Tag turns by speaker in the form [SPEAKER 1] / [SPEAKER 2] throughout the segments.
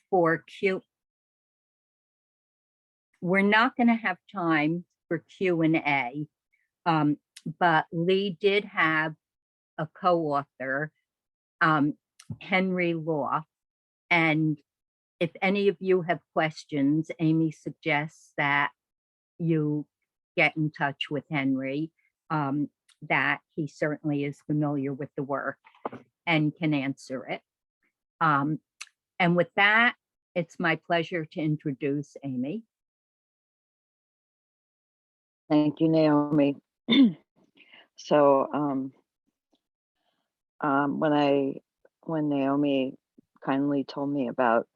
[SPEAKER 1] for Q. We're not going to have time for Q&A, but Lee did have a co-author, Henry Law. And if any of you have questions, Amie suggests that you get in touch with Henry, that he certainly is familiar with the work and can answer it. And with that, it's my pleasure to introduce Amie.
[SPEAKER 2] Thank you, Naomi. So when Naomi kindly told me about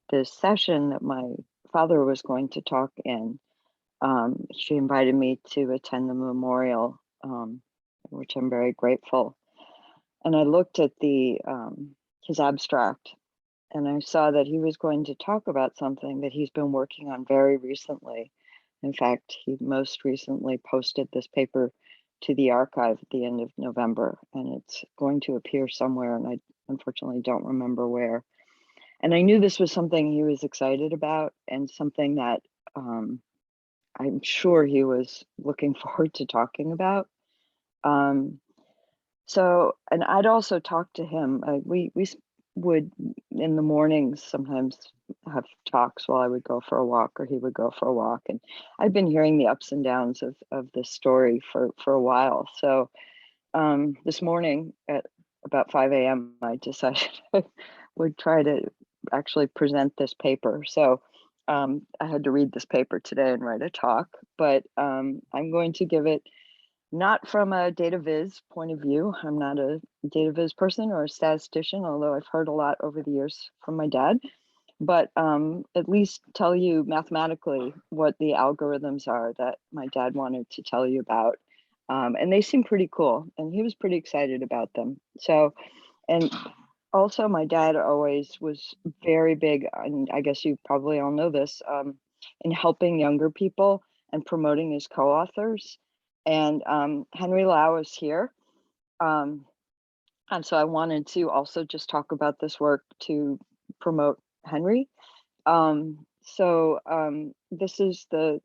[SPEAKER 2] this session that my father was going to talk in, she invited me to attend the memorial, which I'm very grateful. And I looked at his abstract, and I saw that he was going to talk about something that he's been working on very recently. In fact, he most recently posted this paper to the archive at the end of November, and it's going to appear somewhere, and I unfortunately don't remember where. And I knew this was something he was excited about, and something that I'm sure he was looking forward to talking about. So, and I'd also talked to him. We would in the mornings sometimes have talks while I would go for a walk or he would go for a walk. And I've been hearing the ups and downs of this story for a while. So this morning at about 5 a.m., I decided I would try to actually present this paper. So I had to read this paper today and write a talk, but I'm going to give it not from a data viz point of view. I'm not a data viz person or a statistician, although I've heard a lot over the years from my dad, but at least tell you mathematically what the algorithms are that my dad wanted to tell you about. And they seem pretty cool, and he was pretty excited about them. So, and also my dad always was very big, and I guess you probably all know this, in helping younger people and promoting his co-authors. And Henry Lau is here. And so I wanted to also just talk about this work to promote Henry. This is the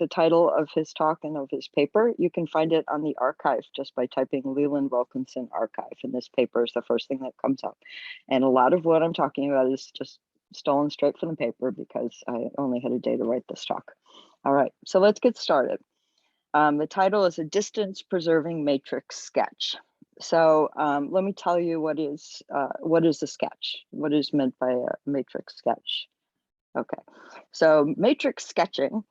[SPEAKER 2] title of his talk and of his paper. You can find it on the archive just by typing Leland Wilkinson archive, and this paper is the first thing that comes up. And a lot of what I'm talking about is just stolen straight from the paper because I only had a day to write this talk. All right, so let's get started. The title is A Distance Preserving Matrix Sketch. So let me tell you what is a sketch? What is meant by a matrix sketch? Okay, so matrix sketching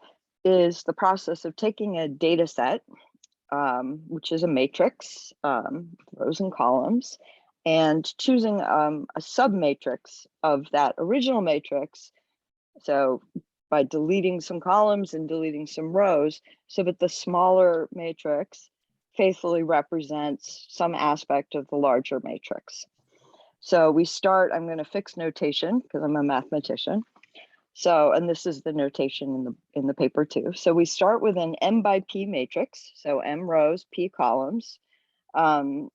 [SPEAKER 2] is the process of taking a data set, which is a matrix, rows and columns, and choosing a submatrix of that original matrix. So by deleting some columns and deleting some rows, so that the smaller matrix faithfully represents some aspect of the larger matrix. So we start, I'm going to fix notation because I'm a mathematician. So, and this is the notation in the paper too. So we start with an M by P matrix. So M rows, P columns. The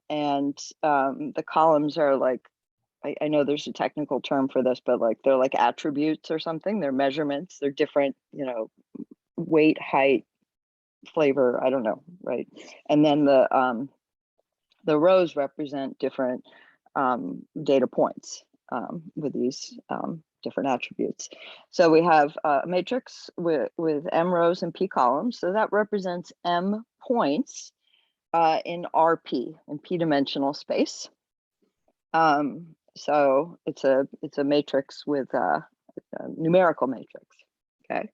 [SPEAKER 2] columns are like, I know there's a technical term for this, but like they're like attributes or something. They're measurements. They're different, you know, weight, height, flavor. I don't know, right? And then the rows represent different data points with these different attributes. So we have a matrix with M rows and P columns. So that represents M points in RP, in P-dimensional space. So it's a matrix with a numerical matrix. Okay.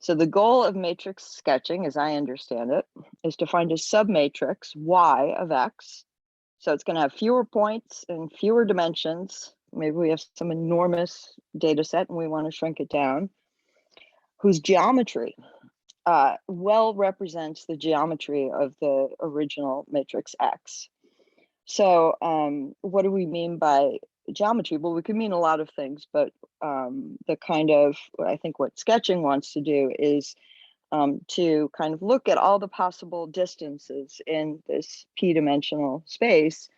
[SPEAKER 2] So the goal of matrix sketching, as I understand it, is to find a submatrix Y of X. So it's going to have fewer points and fewer dimensions. Maybe we have some enormous data set and we want to shrink it down, whose geometry well represents the geometry of the original matrix X. So what do we mean by geometry? Well, we could mean a lot of things, but the kind of, I think what sketching wants to do is to kind of look at all the possible distances in this P-dimensional space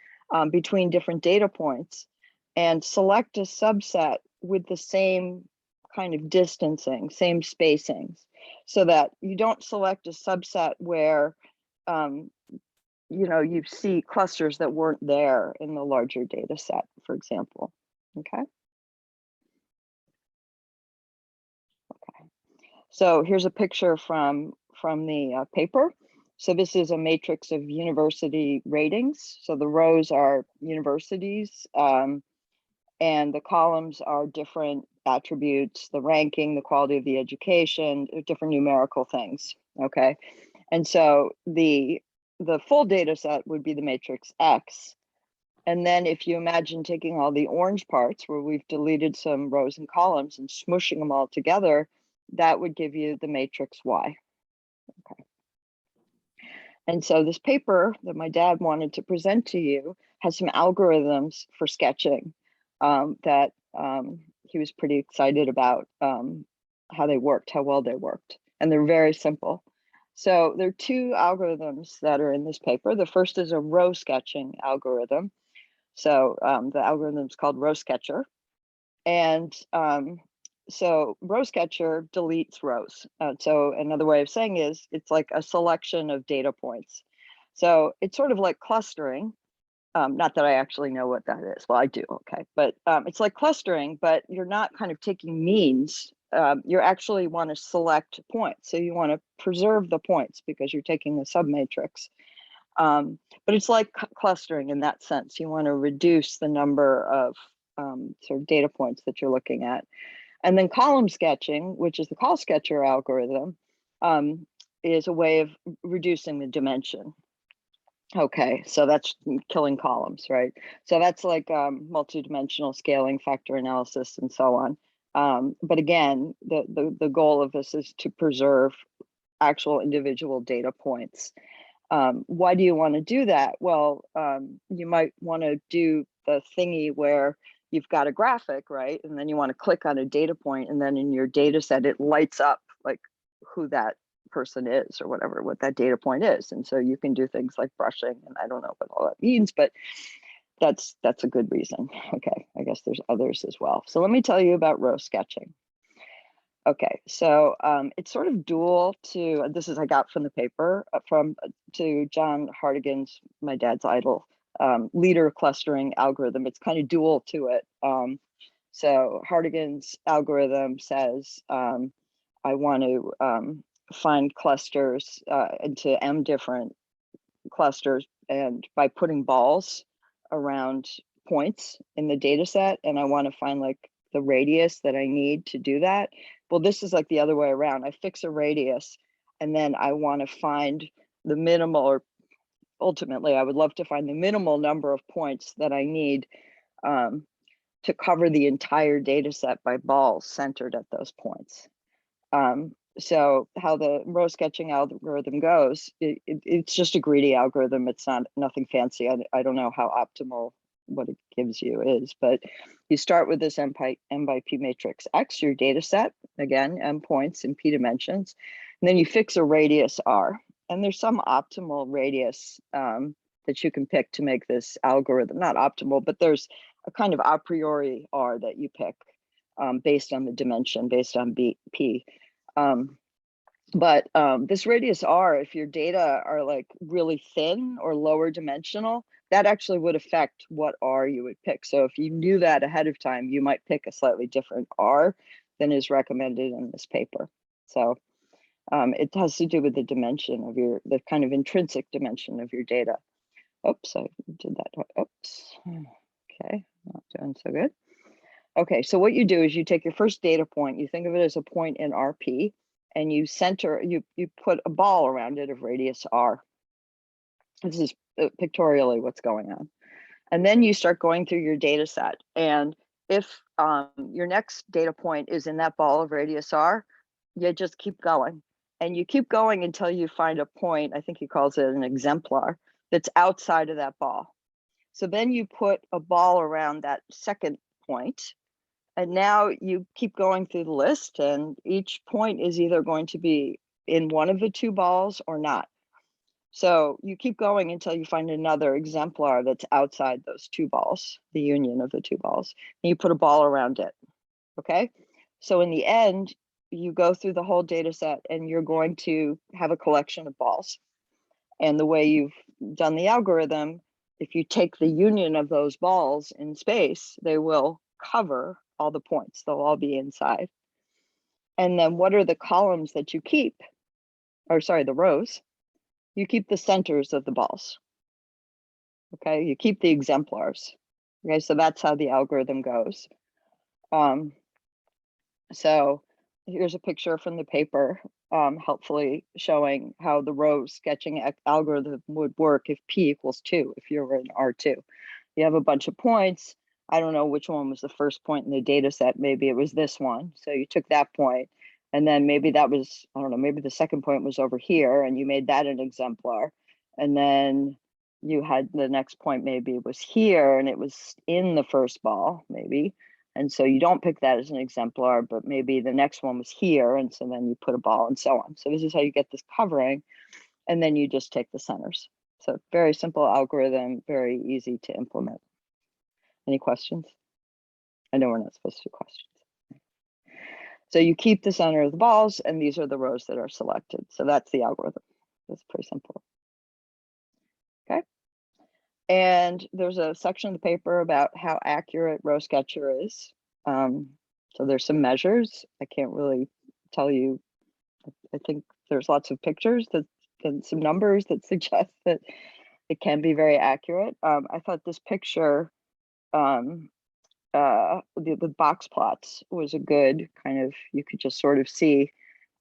[SPEAKER 2] between different data points and select a subset with the same kind of distancing, same spacings, so that you don't select a subset where you see clusters that weren't there in the larger data set, for example. Okay. So here's a picture from the paper. So this is a matrix of university ratings. So the rows are universities, and the columns are different attributes, the ranking, the quality of the education, different numerical things. Okay. And so the full data set would be the matrix X. And then if you imagine taking all the orange parts where we've deleted some rows and columns and smushing them all together, that would give you the matrix Y. Okay. And so this paper that my dad wanted to present to you has some algorithms for sketching that he was pretty excited about how they worked, how well they worked. And they're very simple. So there are two algorithms that are in this paper. The first is a row sketching algorithm. So the algorithm is called Row Sketcher. And so row sketcher deletes rows. So another way of saying is it's like a selection of data points. So it's sort of like clustering. Not that I actually know what that is. Well, I do, okay. But it's like clustering, but you're not kind of taking means. You actually want to select points. So you want to preserve the points because you're taking the submatrix. But it's like clustering in that sense. You want to reduce the number of sort of data points that you're looking at. And then column sketching, which is the call sketcher algorithm, is a way of reducing the dimension. Okay, so that's killing columns, right? So that's like multidimensional scaling, factor analysis, and so on. But again, the goal of this is to preserve actual individual data points. Why do you want to do that? Well, you might want to do the thingy where you've got a graphic, right? And then you want to click on a data point, and then in your data set, it lights up like who that person is or whatever, what that data point is. And so you can do things like brushing, and I don't know what all that means, but that's a good reason. Okay, I guess there's others as well. So let me tell you about row sketching. Okay, so it's sort of dual to, this is I got from the paper, to John Hartigan's, my dad's idol, leader clustering algorithm. It's kind of dual to it. So Hartigan's algorithm says, I want to find clusters into M different clusters, and by putting balls around points in the data set, and I want to find like the radius that I need to do that. Well, this is like the other way around. I fix a radius, and then I want to find the minimal, or ultimately I would love to find the minimal number of points that I need to cover the entire data set by balls centered at those points. So how the row sketching algorithm goes, it's just a greedy algorithm. It's not nothing fancy. I don't know how optimal what it gives you is, but you start with this M by P matrix X, your data set, again, M points in P dimensions, and then you fix a radius R. And there's some optimal radius that you can pick to make this algorithm, not optimal, but there's a kind of a priori R that you pick based on the dimension, based on P. But this radius R, if your data are like really thin or lower dimensional, that actually would affect what R you would pick. So if you knew that ahead of time, you might pick a slightly different R than is recommended in this paper. So it has to do with the dimension of the kind of intrinsic dimension of your data. Oops, I did that. Oops. Okay, not doing so good. Okay, so what you do is you take your first data point, you think of it as a point in RP, and you center, you put a ball around it of radius R. This is pictorially what's going on. And then you start going through your data set. And if your next data point is in that ball of radius R, you just keep going. And you keep going until you find a point, I think he calls it an exemplar, that's outside of that ball. So then you put a ball around that second point. And now you keep going through the list, and each point is either going to be in one of the two balls or not. So you keep going until you find another exemplar that's outside those two balls, the union of the two balls, and you put a ball around it. Okay, so in the end, you go through the whole data set and you're going to have a collection of balls. And the way you've done the algorithm, if you take the union of those balls in space, they will cover all the points. They'll all be inside. And then what are the columns that you keep? Or sorry, the rows. You keep the centers of the balls. Okay, you keep the exemplars. Okay, so that's how the algorithm goes. So here's a picture from the paper, helpfully showing how the row sketching algorithm would work if p equals 2, if you were in R2. You have a bunch of points. I don't know which one was the first point in the data set. Maybe it was this one. So you took that point, and then maybe that was, I don't know, maybe the second point was over here, and you made that an exemplar. And then you had the next point, maybe it was here, and it was in the first ball, maybe. And so you don't pick that as an exemplar, but maybe the next one was here. And so then you put a ball and so on. So this is how you get this covering. And then you just take the centers. So very simple algorithm, very easy to implement. Any questions? I know we're not supposed to do questions. So you keep the center of the balls, and these are the rows that are selected. So that's the algorithm. That's pretty simple. Okay. And there's a section of the paper about how accurate Row Sketcher is. So there's some measures. I can't really tell you. I think there's lots of pictures that and some numbers that suggest that it can be very accurate. I thought this picture, the box plots was a good kind of, you could just sort of see,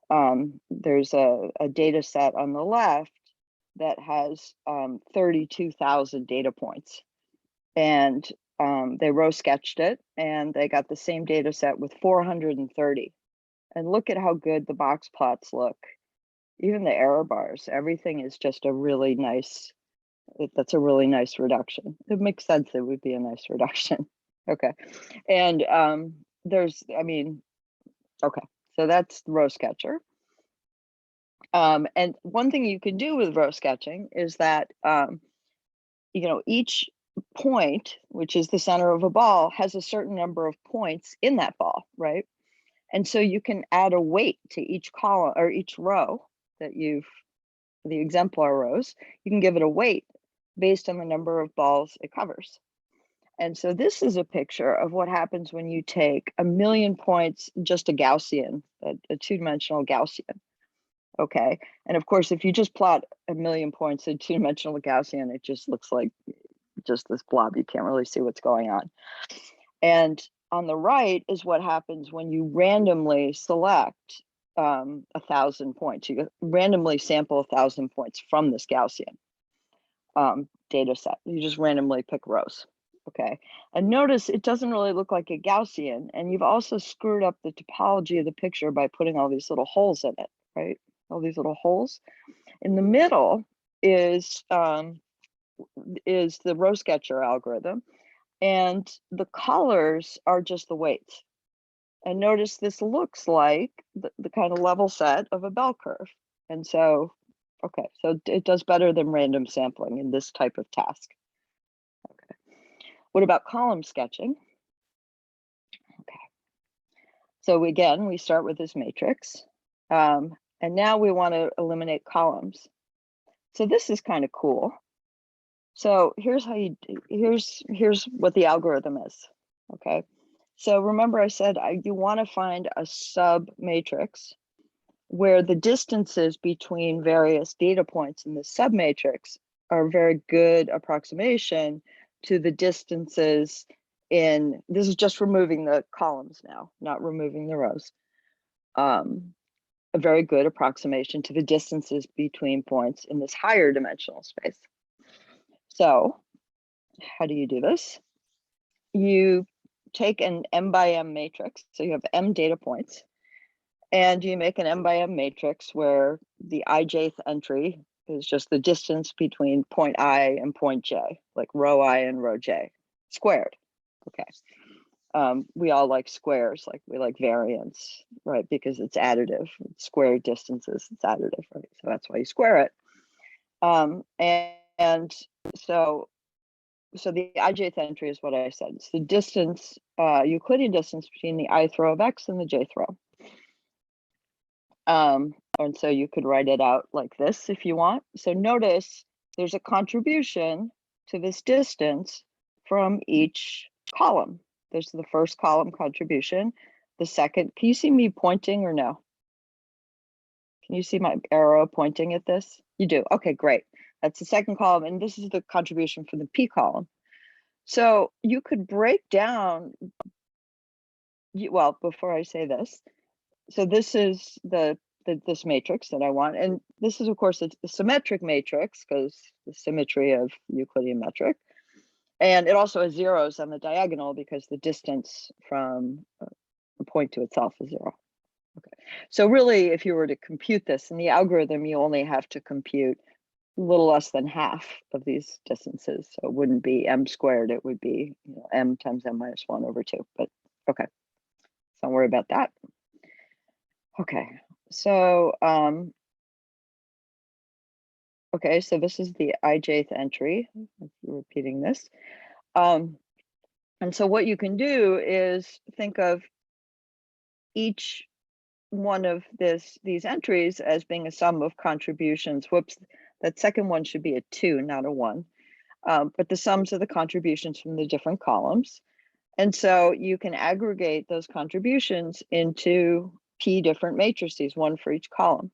[SPEAKER 2] there's a data set on the left that has 32,000 data points, and they row sketched it, and they got the same data set with 430. And look at how good the box plots look. Even the error bars, everything is just a really nice, that's a really nice reduction. It makes sense, it would be a nice reduction. Okay, and there's, I mean, okay, so that's Row Sketcher. And one thing you can do with row sketching is that, you know, each point, which is the center of a ball, has a certain number of points in that ball, right? And so you can add a weight to each column or each row that you've, the exemplar rows, you can give it a weight based on the number of balls it covers. And so this is a picture of what happens when you take 1,000,000 points, just a Gaussian, a two-dimensional Gaussian. Okay, and of course, if you just plot 1,000,000 points in two-dimensional Gaussian, it just looks like just this blob. You can't really see what's going on. And on the right is what happens when you randomly select 1,000 points. You randomly sample 1,000 points from this Gaussian data set. You just randomly pick rows. Okay, and notice it doesn't really look like a Gaussian, and you've also screwed up the topology of the picture by putting all these little holes in it, right? All these little holes. In the middle is the Row Sketcher algorithm, and the colors are just the weights. And notice this looks like the kind of level set of a bell curve. And so, okay, so it does better than random sampling in this type of task. Okay, what about column sketching? Okay, so again, we start with this matrix. And now we want to eliminate columns. So this is kind of cool. So here's how you, here's what the algorithm is. Okay, so remember I said you want to find a sub matrix where the distances between various data points in the sub matrix are a very good approximation to the distances in, this is just removing the columns now, not removing the rows. A very good approximation to the distances between points in this higher dimensional space. So how do you do this? You take an M by M matrix, so you have M data points, and you make an M by M matrix where the ijth entry is just the distance between point I and point J, like row I and row J, squared. Okay. We all like squares, like we like variance, right? Because it's additive, square distances, it's additive, right? So that's why you square it. And so so the ijth entry is what I said. It's the distance, Euclidean distance between the ith row of X and the jth row. And so you could write it out like this if you want. So notice there's a contribution to this distance from each column. There's the first column contribution, the second. Can you see me pointing or no? Can you see my arrow pointing at this? You do. Okay, great. That's the second column, and this is the contribution from the P column. So you could break down, well, before I say this, so this is this matrix that I want, and this is, of course, it's a symmetric matrix because the symmetry of Euclidean metric, and it also has zeros on the diagonal because the distance from a point to itself is 0. Okay, so really, if you were to compute this in the algorithm, you only have to compute a little less than half of these distances. So it wouldn't be m squared, it would be, you know, m times m minus 1 over 2. But okay, don't worry about that. Okay, so okay, so this is the ijth entry. I'm repeating this. And so what you can do is think of each one of these entries as being a sum of contributions. Whoops, that second one should be a 2, not a 1. But the sums of the contributions from the different columns. And so you can aggregate those contributions into P different matrices, one for each column.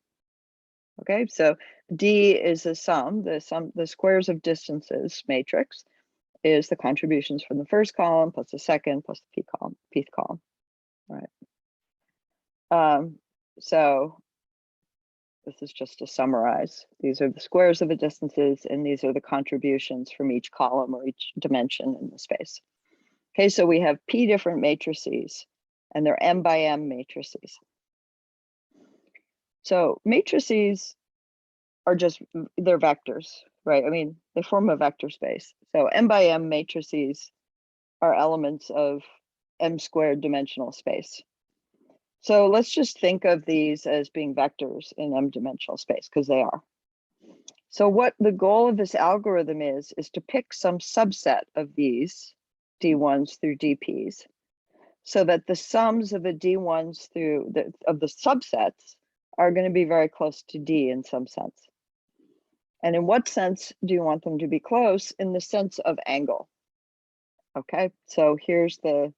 [SPEAKER 2] Okay, so D is a sum, the squares of distances matrix is the contributions from the first column plus the second plus the Pth column. All right. So this is just to summarize. These are the squares of the distances, and these are the contributions from each column or each dimension in the space. Okay, so we have P different matrices, and they're m by m matrices. So matrices are just, they're vectors, right? I mean, they form a vector space. So m by m matrices are elements of m squared dimensional space. So let's just think of these as being vectors in m dimensional space, because they are. So what the goal of this algorithm is to pick some subset of these D1s through DPs, so that the sums of the D1s through the subsets are going to be very close to D in some sense. And in what sense do you want them to be close? In the sense of angle. Okay, so here's a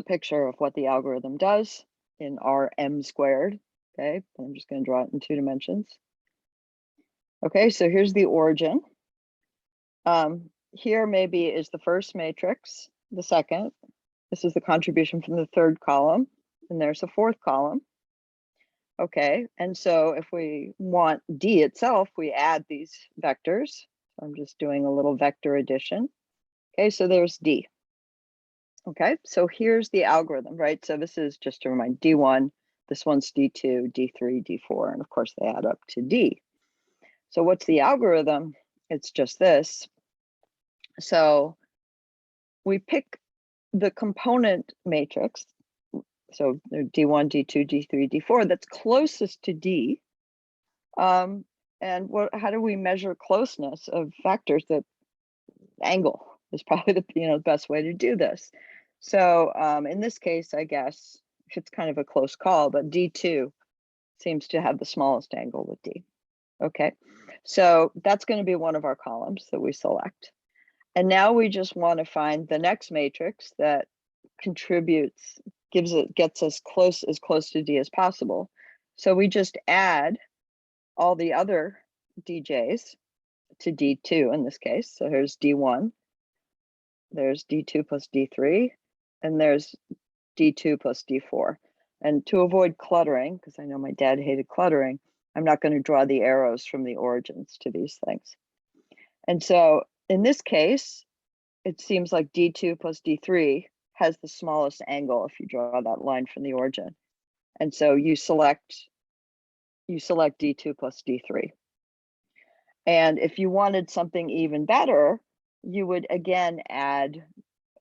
[SPEAKER 2] picture of what the algorithm does in our m squared. Okay, I'm just going to draw it in 2 dimensions. Okay, so here's the origin. Here maybe is the first matrix, the second. This is the contribution from the third column, and there's a fourth column. Okay, and so if we want D itself, we add these vectors. So I'm just doing a little vector addition. Okay, so there's D. Okay, so here's the algorithm, right? So this is just to remind D1, this one's D2, D3, D4, and of course they add up to D. So what's the algorithm? It's just this. So we pick the component matrix, so D1, D2, D3, D4, that's closest to D. And how do we measure closeness of factors? That angle is probably the best way to do this. So in this case, I guess it's kind of a close call, but D2 seems to have the smallest angle with D. Okay, so that's going to be one of our columns that we select. And now we just want to find the next matrix that contributes, gets us as close to D as possible. So we just add all the other DJs to D2 in this case. So here's D1, there's D2 plus D3, and there's D2 plus D4. And to avoid cluttering, because I know my dad hated cluttering, I'm not going to draw the arrows from the origins to these things. And so in this case, it seems like D2 plus D3 has the smallest angle if you draw that line from the origin. And so you select D2 plus D3. And if you wanted something even better, you would again add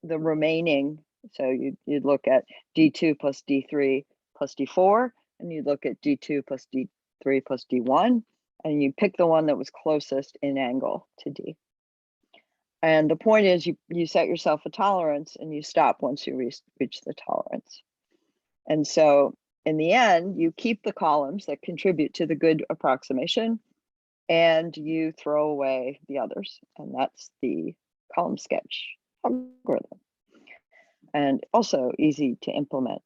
[SPEAKER 2] the remaining. So you'd look at D2 plus D3 plus D4, and you'd look at D2 plus D3 plus D1, and you pick the one that was closest in angle to D. And the point is you set yourself a tolerance and you stop once you reach the tolerance. And so in the end, you keep the columns that contribute to the good approximation and you throw away the others. And that's the column sketch algorithm. And also easy to implement.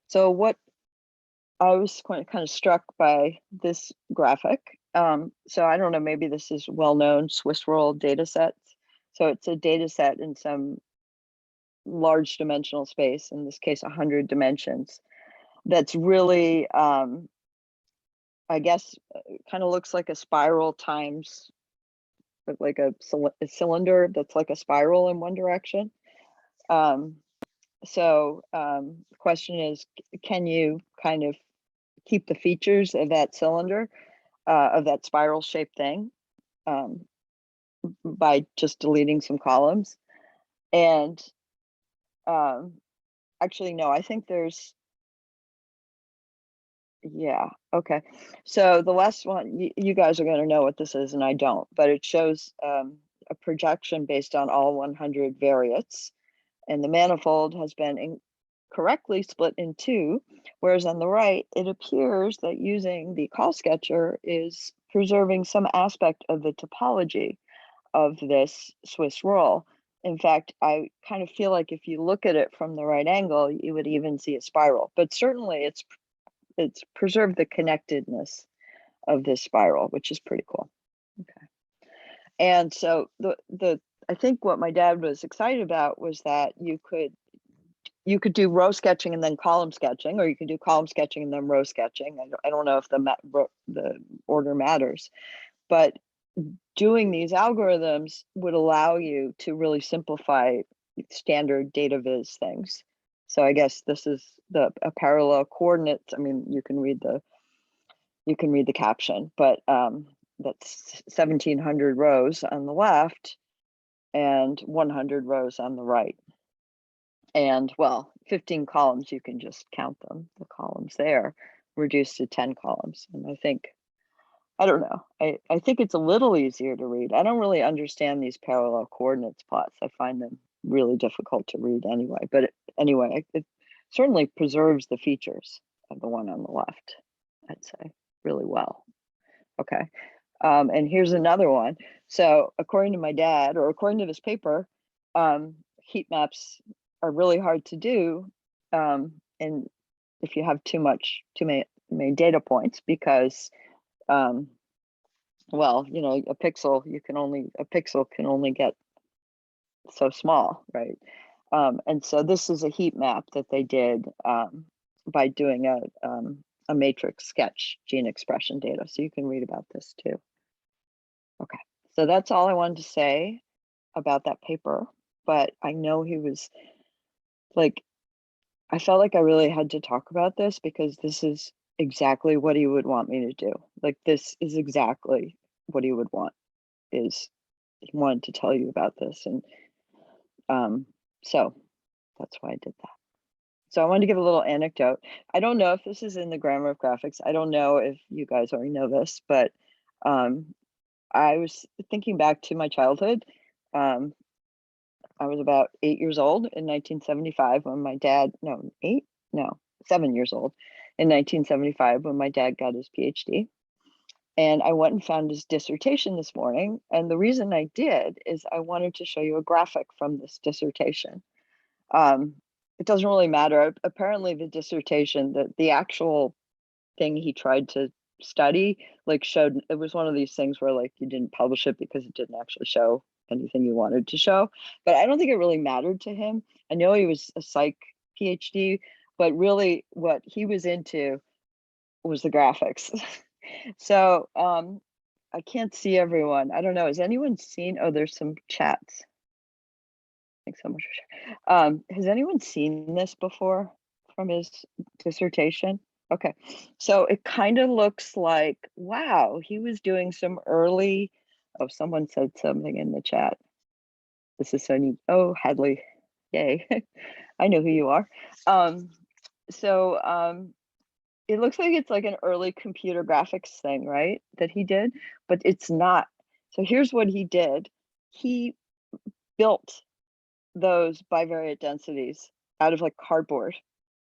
[SPEAKER 2] So what I was kind of struck by this graphic. So I don't know, maybe this is well-known Swiss roll data sets. So it's a data set in some large dimensional space, in this case, 100 dimensions. That's really, I guess, kind of looks like a spiral times, like a cylinder that's like a spiral in one direction. So the question is, can you kind of keep the features of that cylinder, of that spiral shaped thing, by just deleting some columns? And actually, no, I think there's, yeah, okay. So the last one, you guys are going to know what this is and I don't, but it shows a projection based on all 100 variates. And the manifold has been correctly split in two, whereas on the right, it appears that using the call sketcher is preserving some aspect of the topology of this Swiss roll. In fact, I kind of feel like if you look at it from the right angle, you would even see a spiral, but certainly it's preserved the connectedness of this spiral, which is pretty cool. Okay. And so I think what my dad was excited about was that you could do row sketching and then column sketching, or you can do column sketching and then row sketching. I don't know if the order matters, but doing these algorithms would allow you to really simplify standard data viz things. So I guess this is a parallel coordinates. I mean, you can read the caption, but that's 1700 rows on the left and 100 rows on the right. And well, 15 columns, you can just count them, the columns there, reduced to 10 columns. And I don't know, I think it's a little easier to read. I don't really understand these parallel coordinates plots. I find them really difficult to read anyway, but anyway, it certainly preserves the features of the one on the left, I'd say, really well. Okay, and here's another one. So according to my dad, or according to this paper, heat maps are really hard to do, and if you have too many data points, because well, you know, a pixel can only get so small, right? And so this is a heat map that they did by doing a matrix sketch gene expression data. So you can read about this too. Okay, so that's all I wanted to say about that paper, but I know he was like, I felt like I really had to talk about this because this is exactly what he would want me to do. Like, this is exactly what he would want, is he wanted to tell you about this. And so that's why I did that. So I wanted to give a little anecdote. I don't know if this is in the grammar of graphics. I don't know if you guys already know this, but I was thinking back to my childhood. I was about 8 years old in 1975 when my dad, no, 7 years old in 1975 when my dad got his PhD. And I went and found his dissertation this morning. And the reason I did is I wanted to show you a graphic from this dissertation. It doesn't really matter. Apparently the dissertation, the actual thing he tried to study, like showed, it was one of these things where like you didn't publish it because it didn't actually show anything you wanted to show. But I don't think it really mattered to him. I know he was a psych PhD, but really what he was into was the graphics. So I can't see everyone. I don't know. Has anyone seen? Oh, there's some chats. Thanks so much for sharing. Has anyone seen this before from his dissertation? Okay, so it kind of looks like, wow, he was doing some early, oh, someone said something in the chat. This is so neat. Oh, Hadley, yay. I know who you are. It looks like it's like an early computer graphics thing, right? That he did, but it's not. So here's what he did. He built those bivariate densities out of like cardboard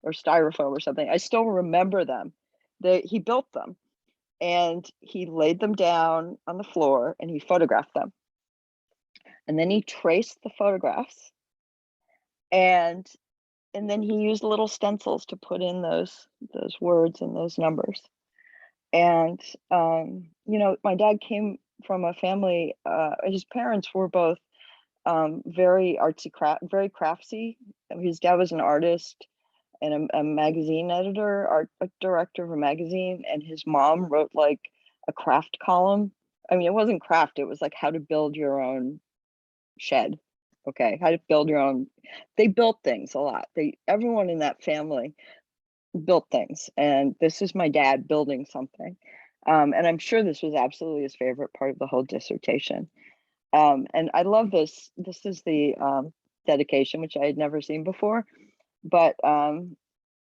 [SPEAKER 2] or styrofoam or something. I still remember them. He built them and he laid them down on the floor and he photographed them. And then he traced the photographs and then he used little stencils to put in those words and those numbers. And you know, my dad came from a family, his parents were both very artsy, very craftsy. His dad was an artist and a magazine editor, art director of a magazine, and his mom wrote like a craft column. I mean, it wasn't craft, it was like how to build your own shed. Okay, how to build your own. They built things a lot. Everyone in that family built things, and this is my dad building something. And I'm sure this was absolutely his favorite part of the whole dissertation. And I love this. This is the dedication, which I had never seen before, but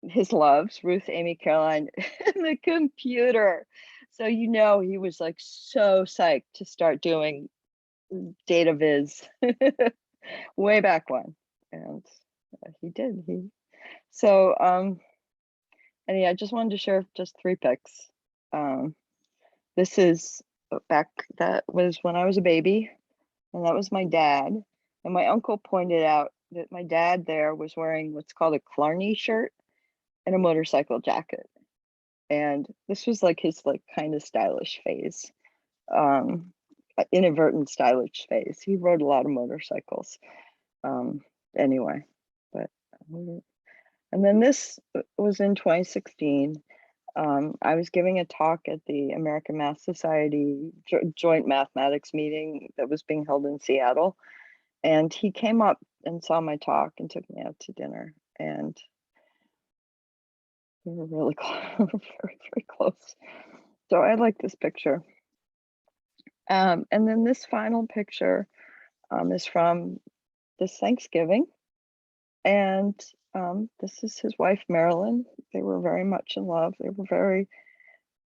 [SPEAKER 2] his loves, Ruth, Amy, Caroline, and the computer. So, you know, he was like so psyched to start doing data viz way back when. And he did. So, and yeah, I just wanted to share just 3 pics. This is that was when I was a baby, and that was my dad. And my uncle pointed out that my dad there was wearing what's called a Clarney shirt and a motorcycle jacket. And this was like his like kind of stylish phase, inadvertent stylish phase. He rode a lot of motorcycles. Anyway, but and then this was in 2016. I was giving a talk at the American Math Society joint mathematics meeting that was being held in Seattle. And he came up and saw my talk and took me out to dinner. And we were really close, very, very close. So I like this picture. And then this final picture is from this Thanksgiving. And this is his wife, Marilyn. They were very much in love. They were very,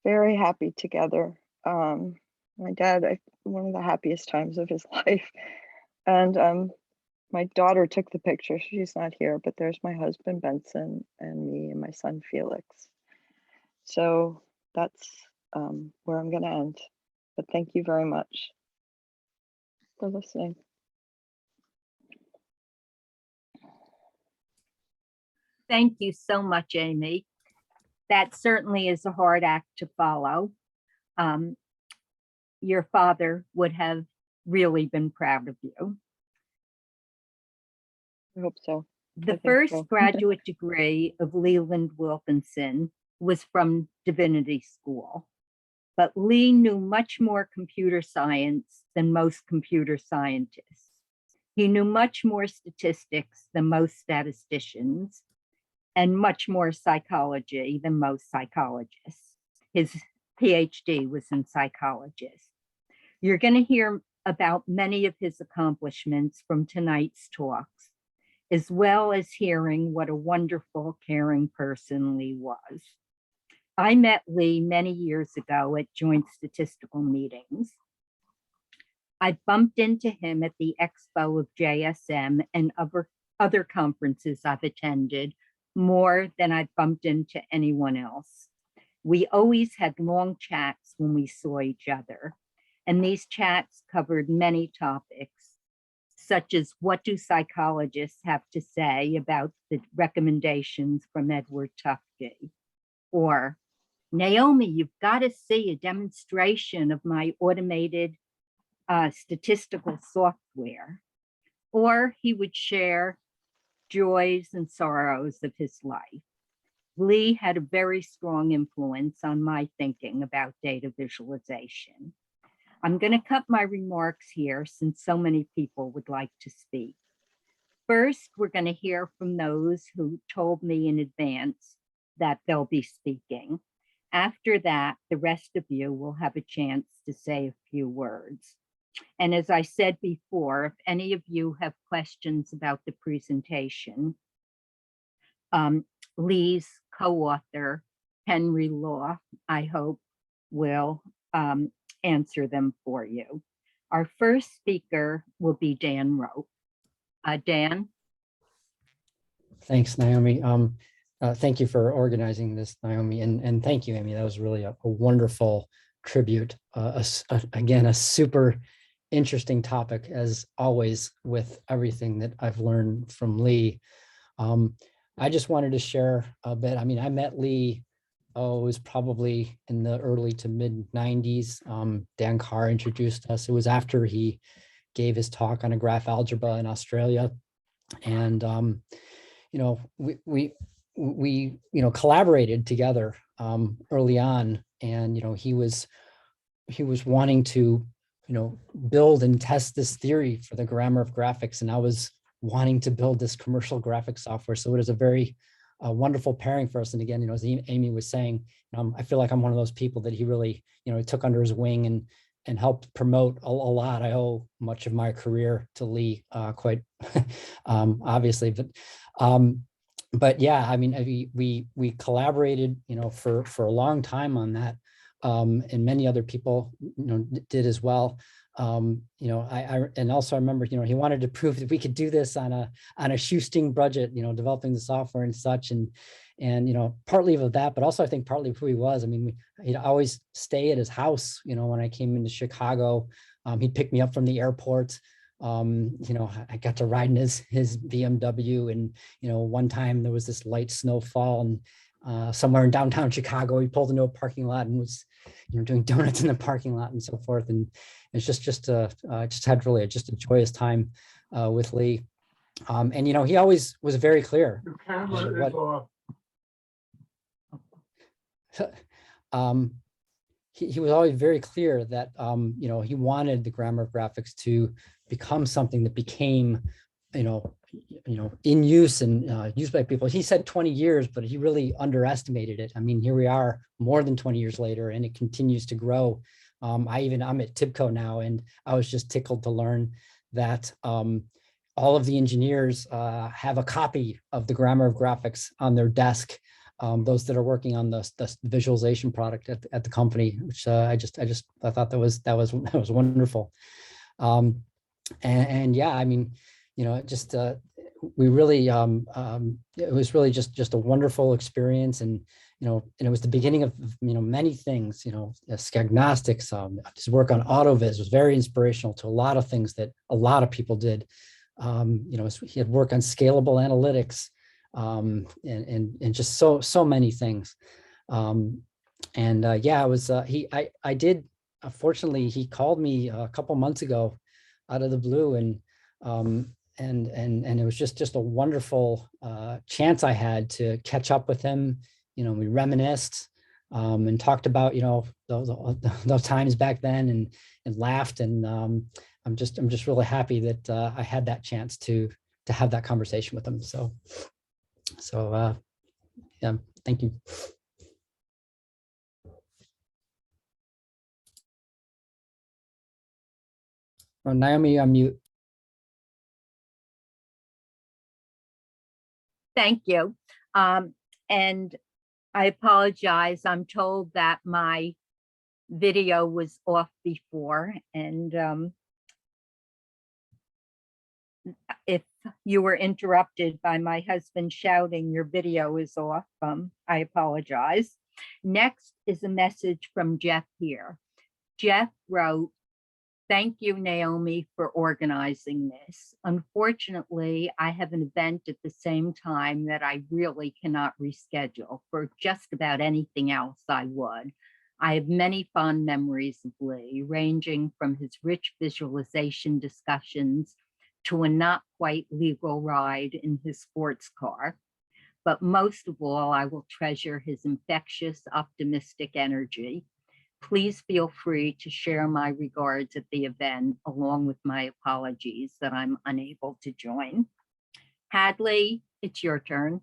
[SPEAKER 2] very happy together. My dad, one of the happiest times of his life. And my daughter took the picture. She's not here, but there's my husband, Benson, and me and my son, Felix. So that's where I'm going to end. But thank you very much for listening.
[SPEAKER 1] Thank you so much, Amie. That certainly is a hard act to follow. Your father would have really been proud of you.
[SPEAKER 2] I hope so.
[SPEAKER 1] The first graduate degree of Leland Wilkinson was from Divinity School, but Lee knew much more computer science than most computer scientists. He knew much more statistics than most statisticians, and much more psychology than most psychologists. His PhD was in psychology. You're going to hear about many of his accomplishments from tonight's talks, as well as hearing what a wonderful, caring person Lee was. I met Lee many years ago at joint statistical meetings. I bumped into him at the expo of JSM and other conferences I've attended more than I bumped into anyone else. We always had long chats when we saw each other, and these chats covered many topics, such as what do psychologists have to say about the recommendations from Edward Tufte? Or, Naomi, you've got to see a demonstration of my automated statistical software. Or he would share joys and sorrows of his life. Lee had a very strong influence on my thinking about data visualization. I'm going to cut my remarks here since so many people would like to speak. First, we're going to hear from those who told me in advance that they'll be speaking. After that, the rest of you will have a chance to say a few words. And as I said before, if any of you have questions about the presentation, Lee's co-author, Henry Law, I hope will answer them for you. Our first speaker will be Dan Rowe. Dan?
[SPEAKER 3] Thanks, Naomi. Thank you for organizing this, Naomi, and thank you, Amie. That was really a wonderful tribute. Again, a super interesting topic, as always, with everything that I've learned from Lee. I just wanted to share a bit. I mean, I met Lee, it was probably in the early to mid 90s. Dan Carr introduced us. It was after he gave his talk on a graph algebra in Australia. And, you know, we collaborated together early on. And, you know, he was wanting to, build and test this theory for the grammar of graphics. And I was wanting to build this commercial graphic software. So it was a very wonderful pairing for us. And again, as Amie was saying, I feel like I'm one of those people that he really, took under his wing and helped promote a lot. I owe much of my career to Lee, quite obviously, but yeah, I mean, we collaborated, for a long time on that, and many other people, did as well. And also I remember, he wanted to prove that we could do this on a shoestring budget, developing the software and such, and partly of that, but also I think partly of who he was. I mean, he'd always stay at his house, when I came into Chicago. He'd pick me up from the airport. I got to ride in his BMW, and one time there was this light snowfall, and somewhere in downtown Chicago, he pulled into a parking lot and was doing donuts in the parking lot and so forth. And it's just had really just a joyous time with Lee. And he always was very clear.
[SPEAKER 4] The camera is off.
[SPEAKER 3] He was always very clear that he wanted the grammar of graphics to become something that became in use and used by people. He said 20 years, but he really underestimated it. I mean, here we are more than 20 years later, and it continues to grow. I'm at TIBCO now, and I was just tickled to learn that all of the engineers have a copy of the grammar of graphics on their desk. Those that are working on the visualization product at the company, which I thought that was wonderful. And yeah, I mean, we really, it was really just a wonderful experience. And, and it was the beginning of, many things, Scagnostics, his work on AutoViz was very inspirational to a lot of things that a lot of people did. He had work on scalable analytics, and just so many things. Yeah, it was, I did, fortunately, he called me a couple months ago out of the blue, and it was just a wonderful chance I had to catch up with him. We reminisced and talked about those times back then, and laughed, and I'm just really happy that I had that chance to have that conversation with him. So yeah, thank you. Oh, Naomi, I'm mute.
[SPEAKER 1] Thank you. And I apologize. I'm told that my video was off before, and if you were interrupted by my husband shouting, your video is off, I apologize. Next is a message from Jeff here. Jeff wrote, "Thank you, Naomi, for organizing this. Unfortunately, I have an event at the same time that I really cannot reschedule. For just about anything else, I would. I have many fond memories of Lee, ranging from his rich visualization discussions to a not quite legal ride in his sports car. But most of all, I will treasure his infectious, optimistic energy. Please feel free to share my regards at the event, along with my apologies that I'm unable to join." Hadley, it's your turn.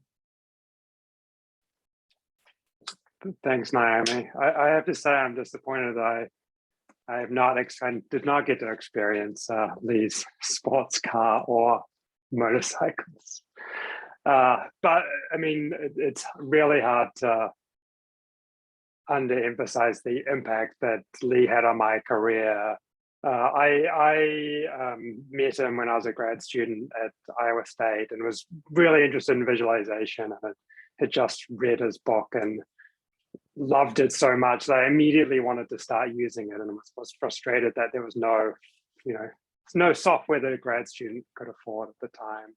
[SPEAKER 4] Thanks, Naomi. I have to say I'm disappointed that I did not get to experience Lee's sports car or motorcycles. But I mean, it's really hard to underemphasize the impact that Lee had on my career I met him when I was a grad student at Iowa State and was really interested in visualization, and had just read his book and loved it so much that I immediately wanted to start using it, and was frustrated that there was no, no software that a grad student could afford at the time.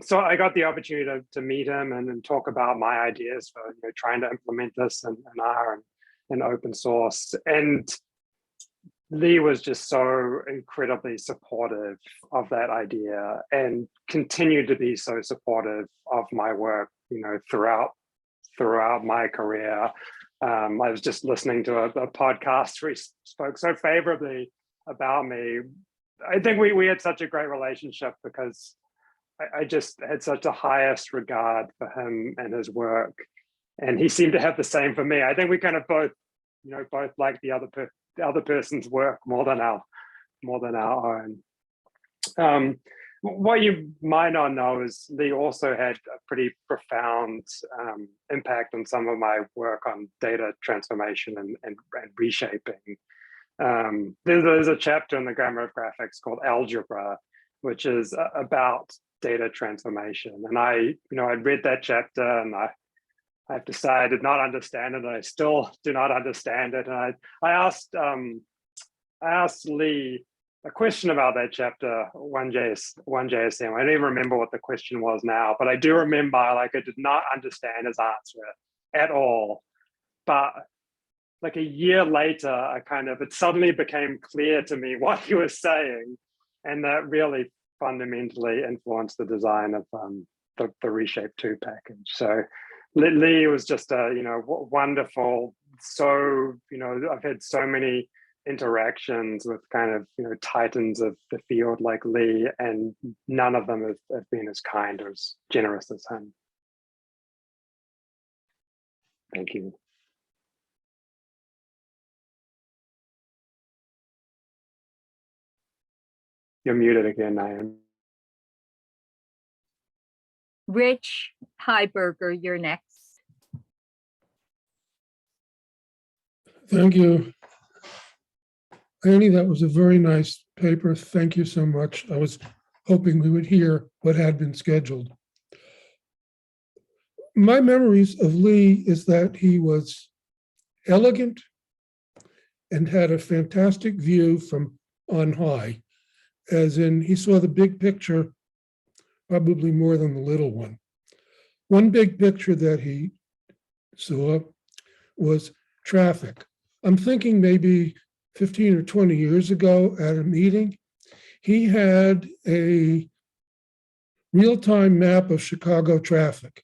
[SPEAKER 4] So I got the opportunity to meet him and talk about my ideas for trying to implement this in R and open source. And Lee was just so incredibly supportive of that idea and continued to be so supportive of my work, throughout my career. I was just listening to a podcast where he spoke so favorably about me. I think we had such a great relationship because I just had such the highest regard for him and his work, and he seemed to have the same for me. I think we kind of both like the other person's work more than our own. What you might not know is Lee also had a pretty profound impact on some of my work on data transformation and reshaping. There's a chapter in the Grammar of Graphics called Algebra, which is about data transformation. And I read that chapter, and I have to say I did not understand it, and I still do not understand it. And I asked Lee a question about that chapter, 1JSM. I don't even remember what the question was now, but I do remember I did not understand his answer at all. But like a year later, it suddenly became clear to me what he was saying, and that really fundamentally influenced the design of the Reshape 2 package. So Lee was just a wonderful. So I've had so many interactions with titans of the field like Lee, and none of them have been as kind or as generous as him. Thank you. You're muted again, Naomi.
[SPEAKER 1] Rich Heiberger, you're next.
[SPEAKER 5] Thank you. Annie, that was a very nice paper. Thank you so much. I was hoping we would hear what had been scheduled. My memories of Lee is that he was elegant and had a fantastic view from on high, as in he saw the big picture probably more than the little one. One big picture that he saw was traffic. I'm thinking maybe 15 or 20 years ago at a meeting, he had a real-time map of Chicago traffic,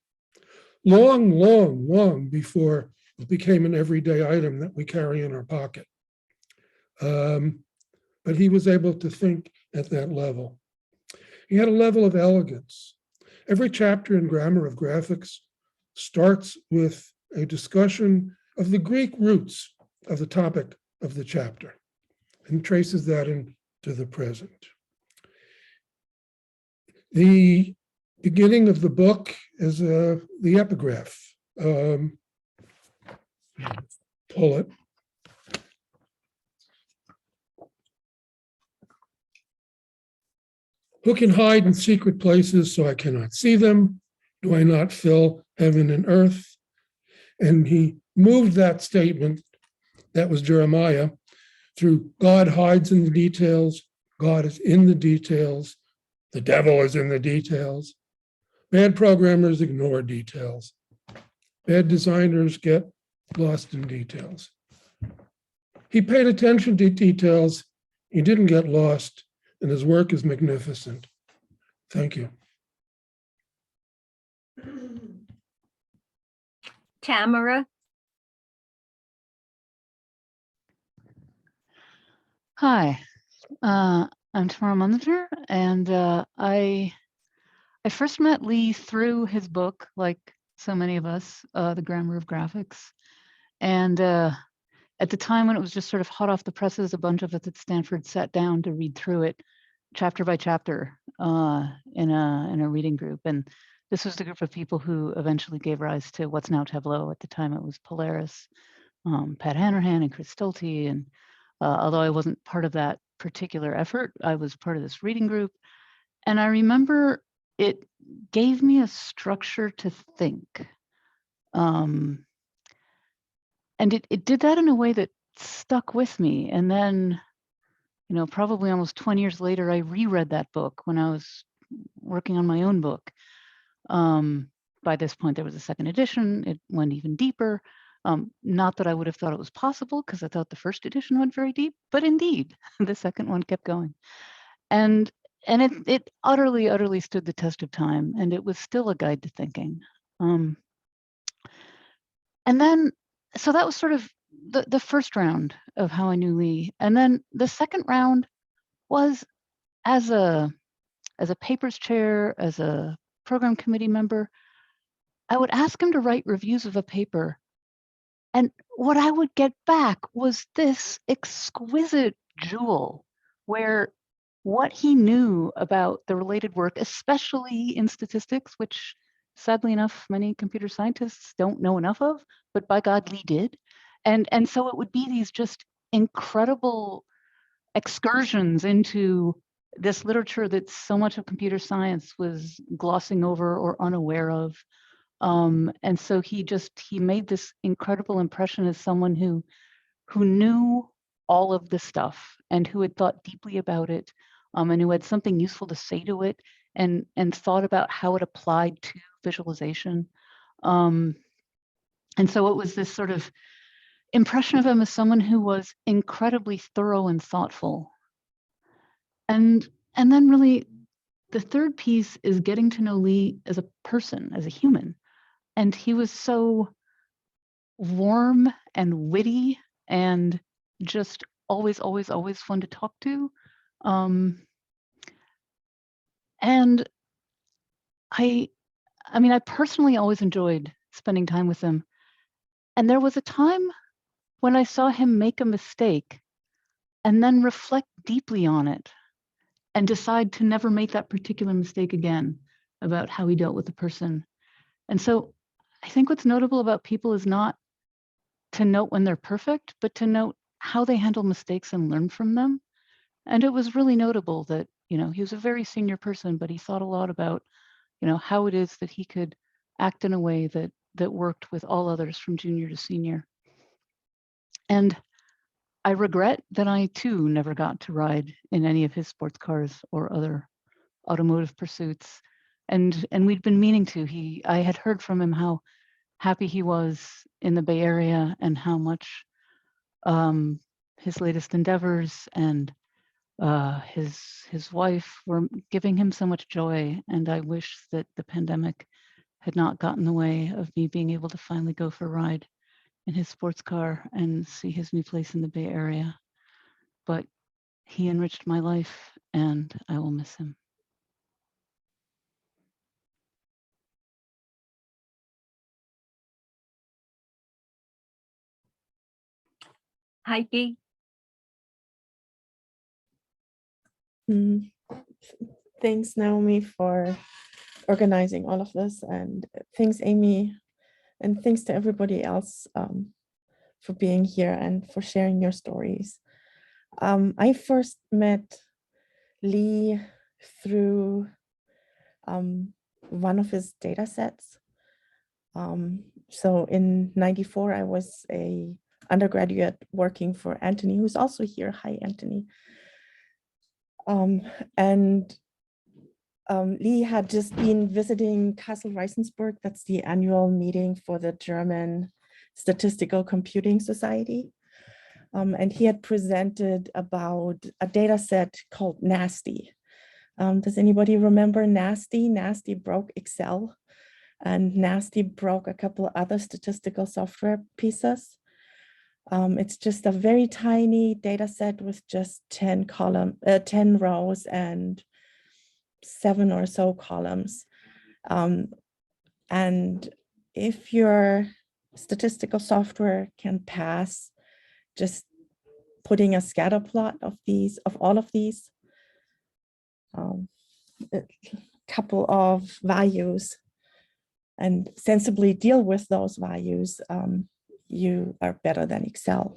[SPEAKER 5] long before it became an everyday item that we carry in our pocket. But he was able to think at that level. He had a level of elegance. Every chapter in Grammar of Graphics starts with a discussion of the Greek roots of the topic of the chapter and traces that into the present. The beginning of the book is the epigraph. Pull it. Who can hide in secret places so I cannot see them? Do I not fill heaven and earth? And he moved that statement, that was Jeremiah, through God hides in the details, God is in the details, the devil is in the details. Bad programmers ignore details. Bad designers get lost in details. He paid attention to details, he didn't get lost, and his work is magnificent. Thank you.
[SPEAKER 1] Tamara?
[SPEAKER 6] Hi, I'm Tamara Munzer, and I first met Lee through his book, like so many of us, The Grammar of Graphics. And at the time when it was just sort of hot off the presses, a bunch of us at Stanford sat down to read through it chapter by chapter in a reading group. And this was the group of people who eventually gave rise to what's now Tableau. At the time it was Polaris, Pat Hanrahan and Chris Stolte, and although I wasn't part of that particular effort. I was part of this reading group. And I remember it gave me a structure to think. And it did that in a way that stuck with me. And then, you know, probably almost 20 years later, I reread that book when I was working on my own book. By this point, there was a second edition. It went even deeper. Not that I would have thought it was possible, because I thought the first edition went very deep, but indeed, the second one kept going. And it utterly stood the test of time, and it was still a guide to thinking. And then, so that was sort of the first round of how I knew Lee. And then the second round was as a papers chair, as a program committee member, I would ask him to write reviews of a paper. And what I would get back was this exquisite jewel where what he knew about the related work, especially in statistics, which sadly enough, many computer scientists don't know enough of, but by God, Lee did. And so it would be these just incredible excursions into this literature that so much of computer science was glossing over or unaware of. And so he made this incredible impression as someone who knew all of this stuff and who had thought deeply about it, and who had something useful to say to it, and thought about how it applied to visualization. And so it was this sort of impression of him as someone who was incredibly thorough and thoughtful. And then really the third piece is getting to know Lee as a person, as a human. And he was so warm and witty and just always fun to talk to. And I mean, I personally always enjoyed spending time with him. And there was a time when I saw him make a mistake and then reflect deeply on it and decide to never make that particular mistake again about how he dealt with the person. And so I think what's notable about people is not to note when they're perfect, but to note how they handle mistakes and learn from them. And it was really notable that, you know, he was a very senior person, but he thought a lot about, you know, how it is that he could act in a way that worked with all others from junior to senior. And I regret that I too never got to ride in any of his sports cars or other automotive pursuits. And we'd been meaning to. I had heard from him how happy he was in the Bay Area and how much his latest endeavors and his wife were giving him so much joy. And I wish that the pandemic had not gotten in the way of me being able to finally go for a ride in his sports car and see his new place in the Bay Area. But he enriched my life, and I will miss him.
[SPEAKER 1] Heidi?
[SPEAKER 7] Thanks, Naomi, for organizing all of this, and thanks, Amy, and thanks to everybody else for being here and for sharing your stories. I first met Lee through one of his data sets. So in '94, I was a undergraduate working for Anthony, who's also here. Hi, Anthony. Lee had just been visiting Kassel-Reisensburg. That's the annual meeting for the German Statistical Computing Society. And he had presented about a data set called NASTY. Does anybody remember NASTY? NASTY broke Excel, and NASTY broke a couple other statistical software pieces. It's just a very tiny data set with just 10 rows and 7 or so columns. And if your statistical software can pass just putting a scatter plot of all of these, a couple of values, and sensibly deal with those values, you are better than Excel.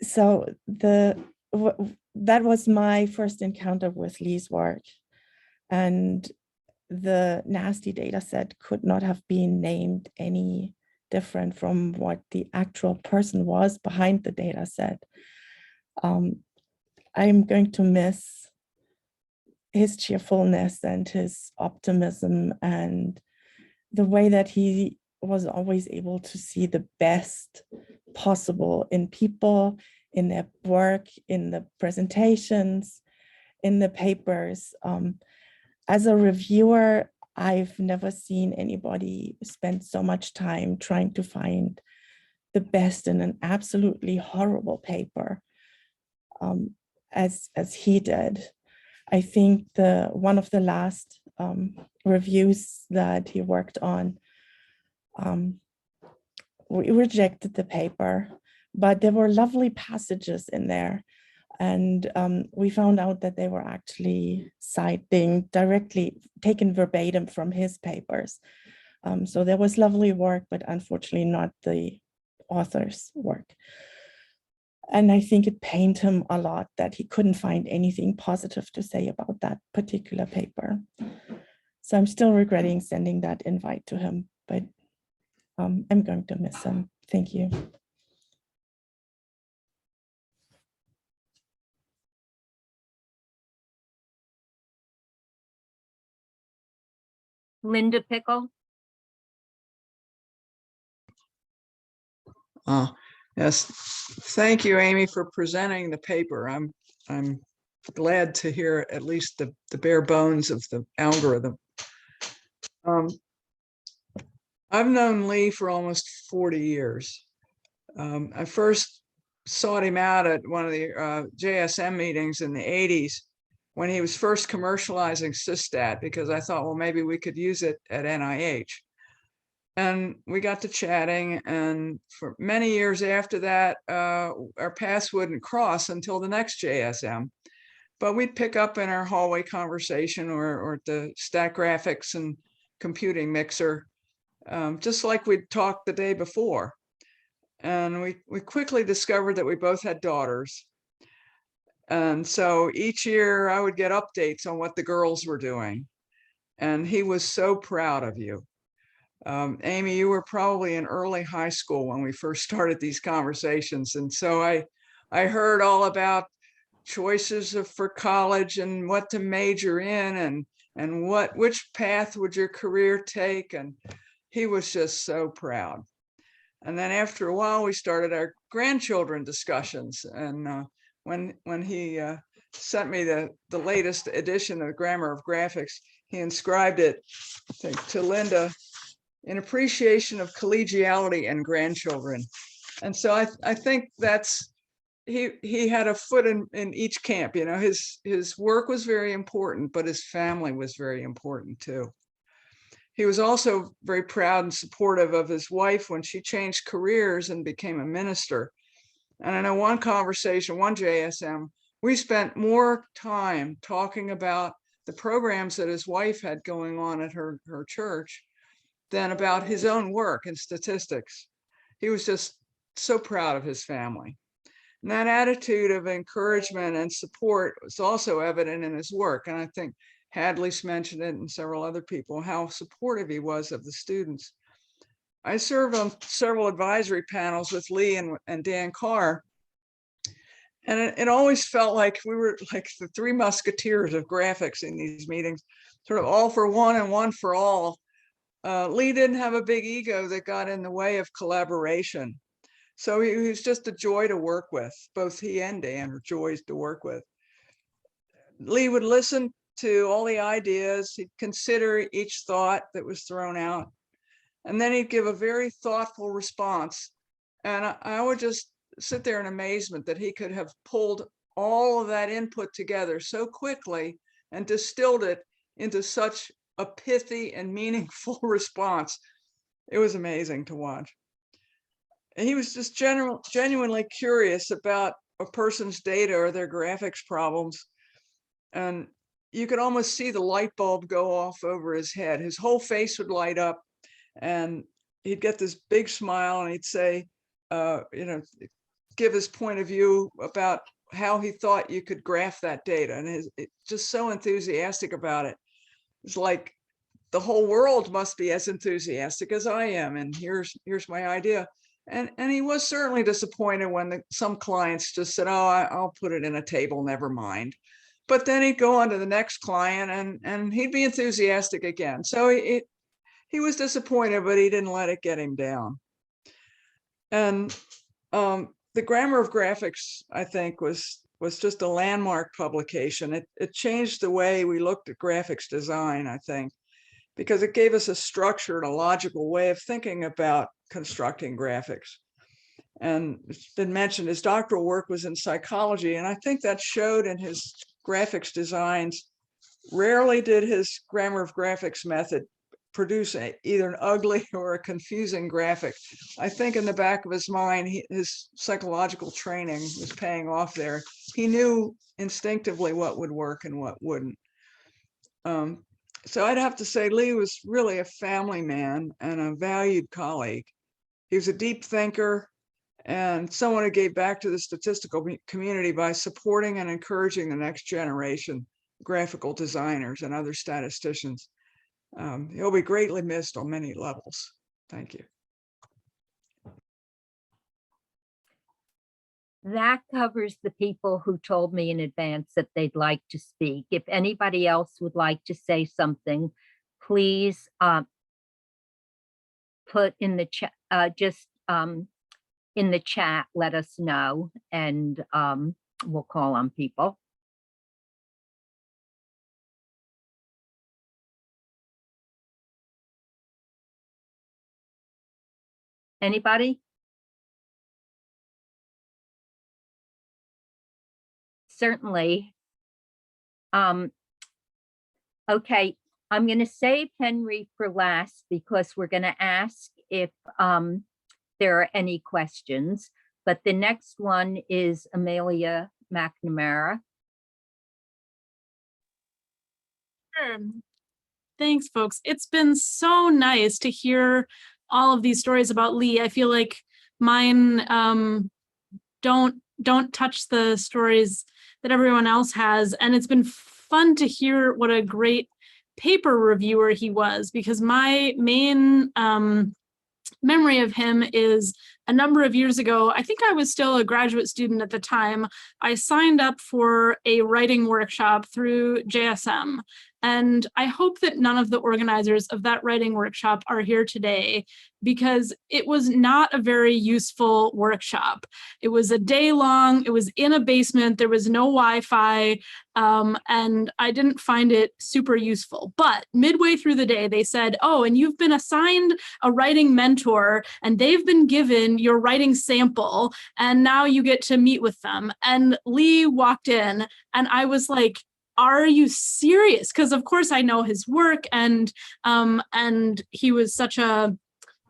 [SPEAKER 7] so that was my first encounter with Lee's work, and the nasty data set could not have been named any different from what the actual person was behind the data set. I'm going to miss his cheerfulness and his optimism and the way that he was always able to see the best possible in people, in their work, in the presentations, in the papers. As a reviewer, I've never seen anybody spend so much time trying to find the best in an absolutely horrible paper as he did. I think one of the last reviews that he worked on, we rejected the paper, but there were lovely passages in there. And we found out that they were actually citing directly, taken verbatim from his papers. So there was lovely work, but unfortunately not the author's work. And I think it pained him a lot that he couldn't find anything positive to say about that particular paper. So I'm still regretting sending that invite to him, but I'm going to miss him. Thank you.
[SPEAKER 1] Linda Pickle.
[SPEAKER 8] Yes, thank you, Amie, for presenting the paper. I'm glad to hear at least the bare bones of the algorithm. I've known Lee for almost 40 years. I first sought him out at one of the JSM meetings in the 80s when he was first commercializing Systat, because I thought, well, maybe we could use it at NIH. And we got to chatting, and for many years after that, our paths wouldn't cross until the next JSM. But we'd pick up in our hallway conversation or at the Stat Graphics and Computing Mixer, just like we'd talked the day before. And we quickly discovered that we both had daughters. And so each year I would get updates on what the girls were doing. And he was so proud of you. Amie, you were probably in early high school when we first started these conversations. And so I heard all about choices for college and what to major in and which path would your career take. And he was just so proud. And then after a while, we started our grandchildren discussions. And when he sent me the latest edition of the Grammar of Graphics, he inscribed it to Linda, in appreciation of collegiality and grandchildren. And so I think that's, he had a foot in each camp. You know, his work was very important, but his family was very important too. He was also very proud and supportive of his wife when she changed careers and became a minister. And I know one conversation, one JSM, we spent more time talking about the programs that his wife had going on at her church than about his own work in statistics. He was just so proud of his family. And that attitude of encouragement and support was also evident in his work. And I think Hadley's mentioned it and several other people, how supportive he was of the students. I served on several advisory panels with Lee and Dan Carr. And it always felt like we were like the three musketeers of graphics in these meetings, sort of all for one and one for all. Lee didn't have a big ego that got in the way of collaboration. So he was just a joy to work with. Both he and Dan were joys to work with. Lee would listen to all the ideas. He'd consider each thought that was thrown out. And then he'd give a very thoughtful response. And I would just sit there in amazement that he could have pulled all of that input together so quickly and distilled it into such a pithy and meaningful response. It was amazing to watch. And he was just genuinely curious about a person's data or their graphics problems. And you could almost see the light bulb go off over his head. His whole face would light up and he'd get this big smile and he'd say, you know, give his point of view about how he thought you could graph that data, and just so enthusiastic about it. It's like the whole world must be as enthusiastic as I am, and here's my idea. And he was certainly disappointed when some clients just said, "Oh, I'll put it in a table, never mind." But then he'd go on to the next client, and he'd be enthusiastic again. So he was disappointed, but he didn't let it get him down. And the Grammar of Graphics, I think, was just a landmark publication. It changed the way we looked at graphics design, I think, because it gave us a structured, a logical way of thinking about constructing graphics. And it's been mentioned his doctoral work was in psychology, and I think that showed in his graphics designs. Rarely did his Grammar of Graphics method produce either an ugly or a confusing graphic. I think in the back of his mind, his psychological training was paying off there. He knew instinctively what would work and what wouldn't. So I'd have to say Lee was really a family man and a valued colleague. He was a deep thinker and someone who gave back to the statistical community by supporting and encouraging the next generation graphical designers and other statisticians. He'll be greatly missed on many levels. Thank you.
[SPEAKER 1] That covers the people who told me in advance that they'd like to speak. If anybody else would like to say something, please put in the chat, in the chat, let us know, and we'll call on people. Anybody? Certainly. Okay, I'm going to save Henry for last because we're going to ask if there are any questions, but the next one is Amelia McNamara.
[SPEAKER 9] Sure. Thanks, folks. It's been so nice to hear all of these stories about Lee. I feel like mine don't touch the stories that everyone else has, and it's been fun to hear what a great paper reviewer he was, because my main memory of him is a number of years ago. I think I was still a graduate student at the time. I signed up for a writing workshop through JSM. And I hope that none of the organizers of that writing workshop are here today, because it was not a very useful workshop. It was a day long, it was in a basement, there was no Wi-Fi, and I didn't find it super useful. But midway through the day, they said, "Oh, and you've been assigned a writing mentor, and they've been given your writing sample, and now you get to meet with them." And Lee walked in, and I was like, "Are you serious?" Because of course I know his work, and he was such a,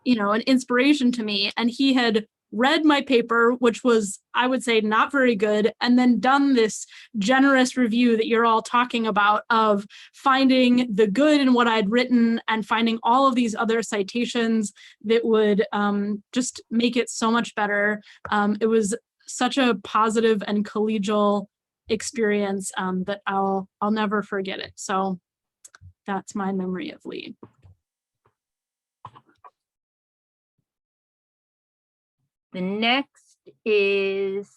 [SPEAKER 9] an inspiration to me. And he had read my paper, which was, I would say, not very good, and then done this generous review that you're all talking about, of finding the good in what I'd written and finding all of these other citations that would just make it so much better. It was such a positive and collegial experience that I'll never forget it. So that's my memory of Lee.
[SPEAKER 1] The next is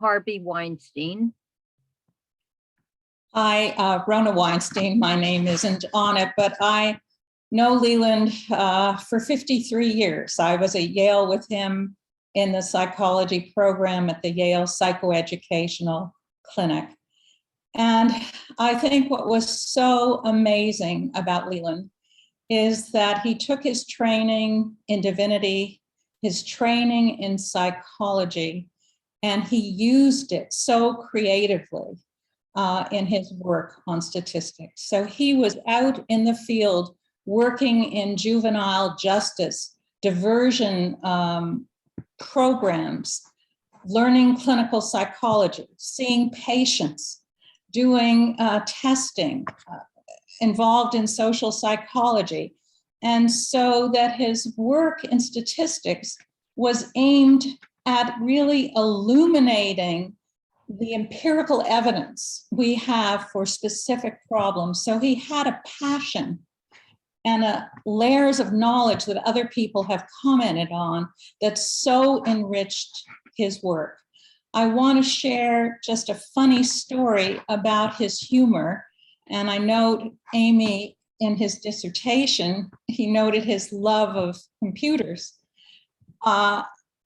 [SPEAKER 1] Harvey Weinstein.
[SPEAKER 10] Hi, Rona Weinstein. My name isn't on it, but I know Leland for 53 years. I was at Yale with him in the psychology program at the Yale Psychoeducational Clinic. And I think what was so amazing about Leland is that he took his training in divinity, his training in psychology, and he used it so creatively in his work on statistics. So he was out in the field working in juvenile justice, diversion programs, learning clinical psychology, seeing patients, doing testing, involved in social psychology. And so that his work in statistics was aimed at really illuminating the empirical evidence we have for specific problems. So he had a passion and layers of knowledge that other people have commented on that so enriched his work. I want to share just a funny story about his humor. And I note Amie, in his dissertation, he noted his love of computers.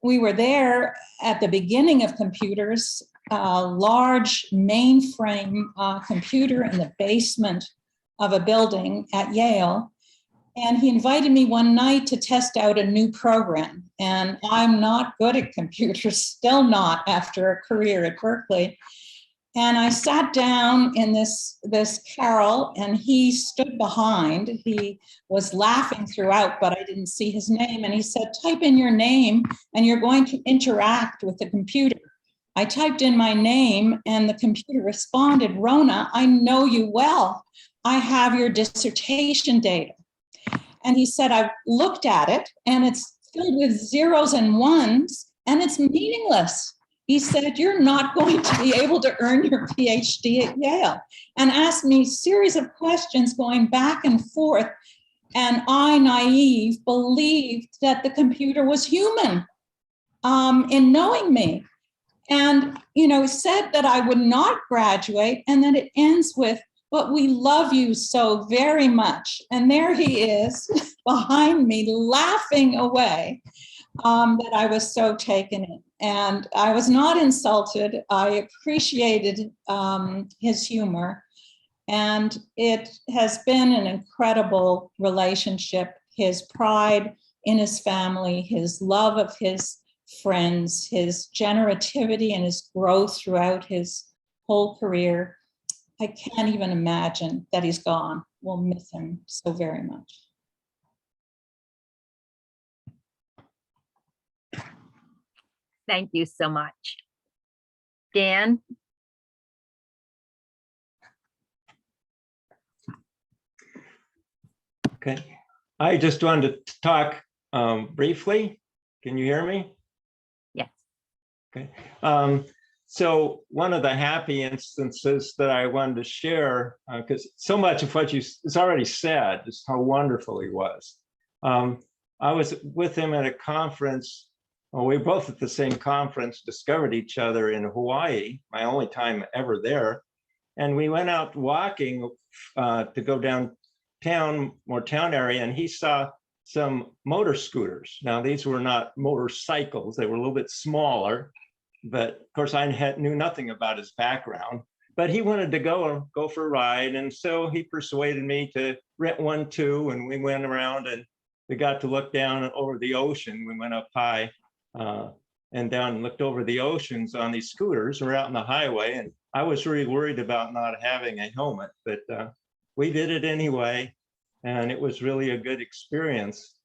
[SPEAKER 10] We were there at the beginning of computers, a large mainframe computer in the basement of a building at Yale. And he invited me one night to test out a new program. And I'm not good at computers, still not after a career at Berkeley. And I sat down in this carrel, and he stood behind. He was laughing throughout, but I didn't see his name. And he said, type in your name and you're going to interact with the computer. I typed in my name and the computer responded, Rona, I know you well. I have your dissertation data. And he said, I've looked at it and it's filled with zeros and ones and it's meaningless. He said, you're not going to be able to earn your PhD at Yale, and asked me a series of questions going back and forth. And I, naive, believed that the computer was human in knowing me. And, said that I would not graduate, and then it ends with, but we love you so very much. And there he is behind me laughing away that I was so taken in. And I was not insulted. I appreciated his humor. And it has been an incredible relationship. His pride in his family, his love of his friends, his generativity and his growth throughout his whole career. I can't even imagine that he's gone. We'll miss him so very much.
[SPEAKER 1] Thank you so much. Dan?
[SPEAKER 11] Okay, I just wanted to talk briefly. Can you hear me?
[SPEAKER 1] Yes.
[SPEAKER 11] Okay. So one of the happy instances that I wanted to share, because so much of what is already said, is how wonderful he was. I was with him at a conference. Well, we both at the same conference discovered each other in Hawaii, my only time ever there. And we went out walking to go downtown, more town area, and he saw some motor scooters. Now, these were not motorcycles. They were a little bit smaller, but of course I knew nothing about his background, but he wanted to go for a ride. And so he persuaded me to rent one too. And we went around and we got to look down over the ocean. We went up high and down and looked over the oceans on these scooters. We're out on the highway, and I was really worried about not having a helmet, but we did it anyway. And it was really a good experience.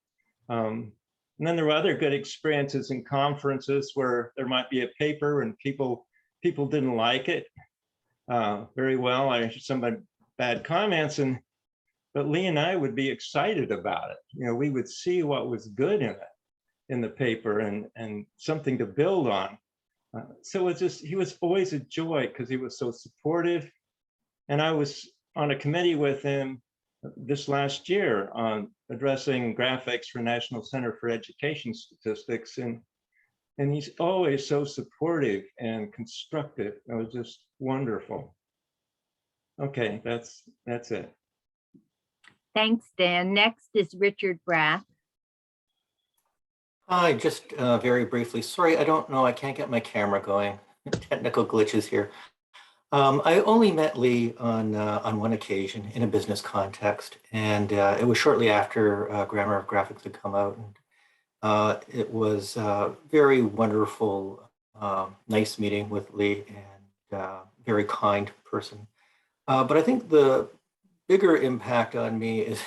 [SPEAKER 11] And then there were other good experiences in conferences where there might be a paper and people didn't like it very well. I heard some bad comments, but Lee and I would be excited about it. We would see what was good in the paper and something to build on. So he was always a joy because he was so supportive. And I was on a committee with him this last year on addressing graphics for National Center for Education Statistics. And he's always so supportive and constructive. It was just wonderful. Okay, that's it.
[SPEAKER 1] Thanks, Dan. Next is Richard Brath.
[SPEAKER 12] Hi, just very briefly. Sorry, I don't know. I can't get my camera going. Technical glitches here. I only met Lee on one occasion in a business context, and it was shortly after Grammar of Graphics had come out. And it was a very wonderful, nice meeting with Lee, and very kind person. But I think the bigger impact on me is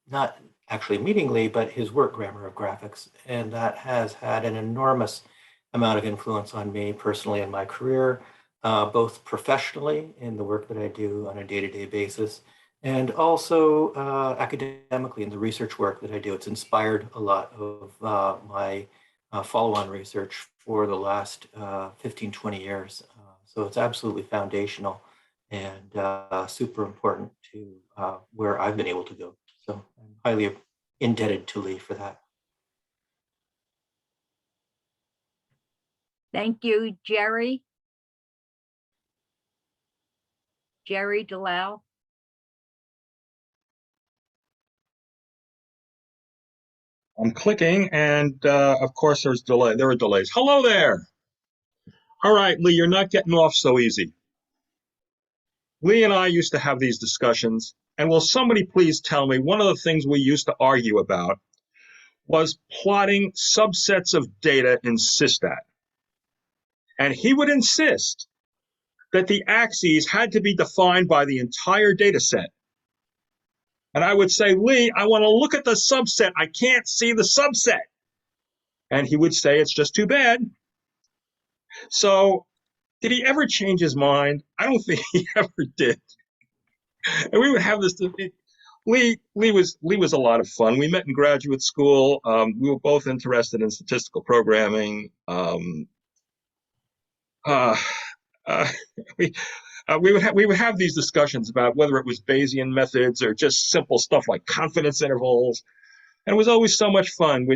[SPEAKER 12] not actually meeting Lee, but his work, Grammar of Graphics. And that has had an enormous amount of influence on me personally in my career, both professionally in the work that I do on a day-to-day basis, and also academically in the research work that I do. It's inspired a lot of my follow-on research for the last 15, 20 years. So it's absolutely foundational and super important to where I've been able to go. So I'm highly indebted to Lee for that.
[SPEAKER 1] Thank you, Jerry. Jerry Delisle.
[SPEAKER 13] I'm clicking, and of course there are delays. Hello there. All right, Lee, you're not getting off so easy. Lee and I used to have these discussions, and will somebody please tell me, one of the things we used to argue about was plotting subsets of data in SysStat. And he would insist that the axes had to be defined by the entire data set. And I would say, Lee, I want to look at the subset. I can't see the subset. And he would say, it's just too bad. So did he ever change his mind? I don't think he ever did. And we would have this debate. Lee was a lot of fun. We met in graduate school. We were both interested in statistical programming. We would have these discussions about whether it was Bayesian methods or just simple stuff like confidence intervals, and it was always so much fun.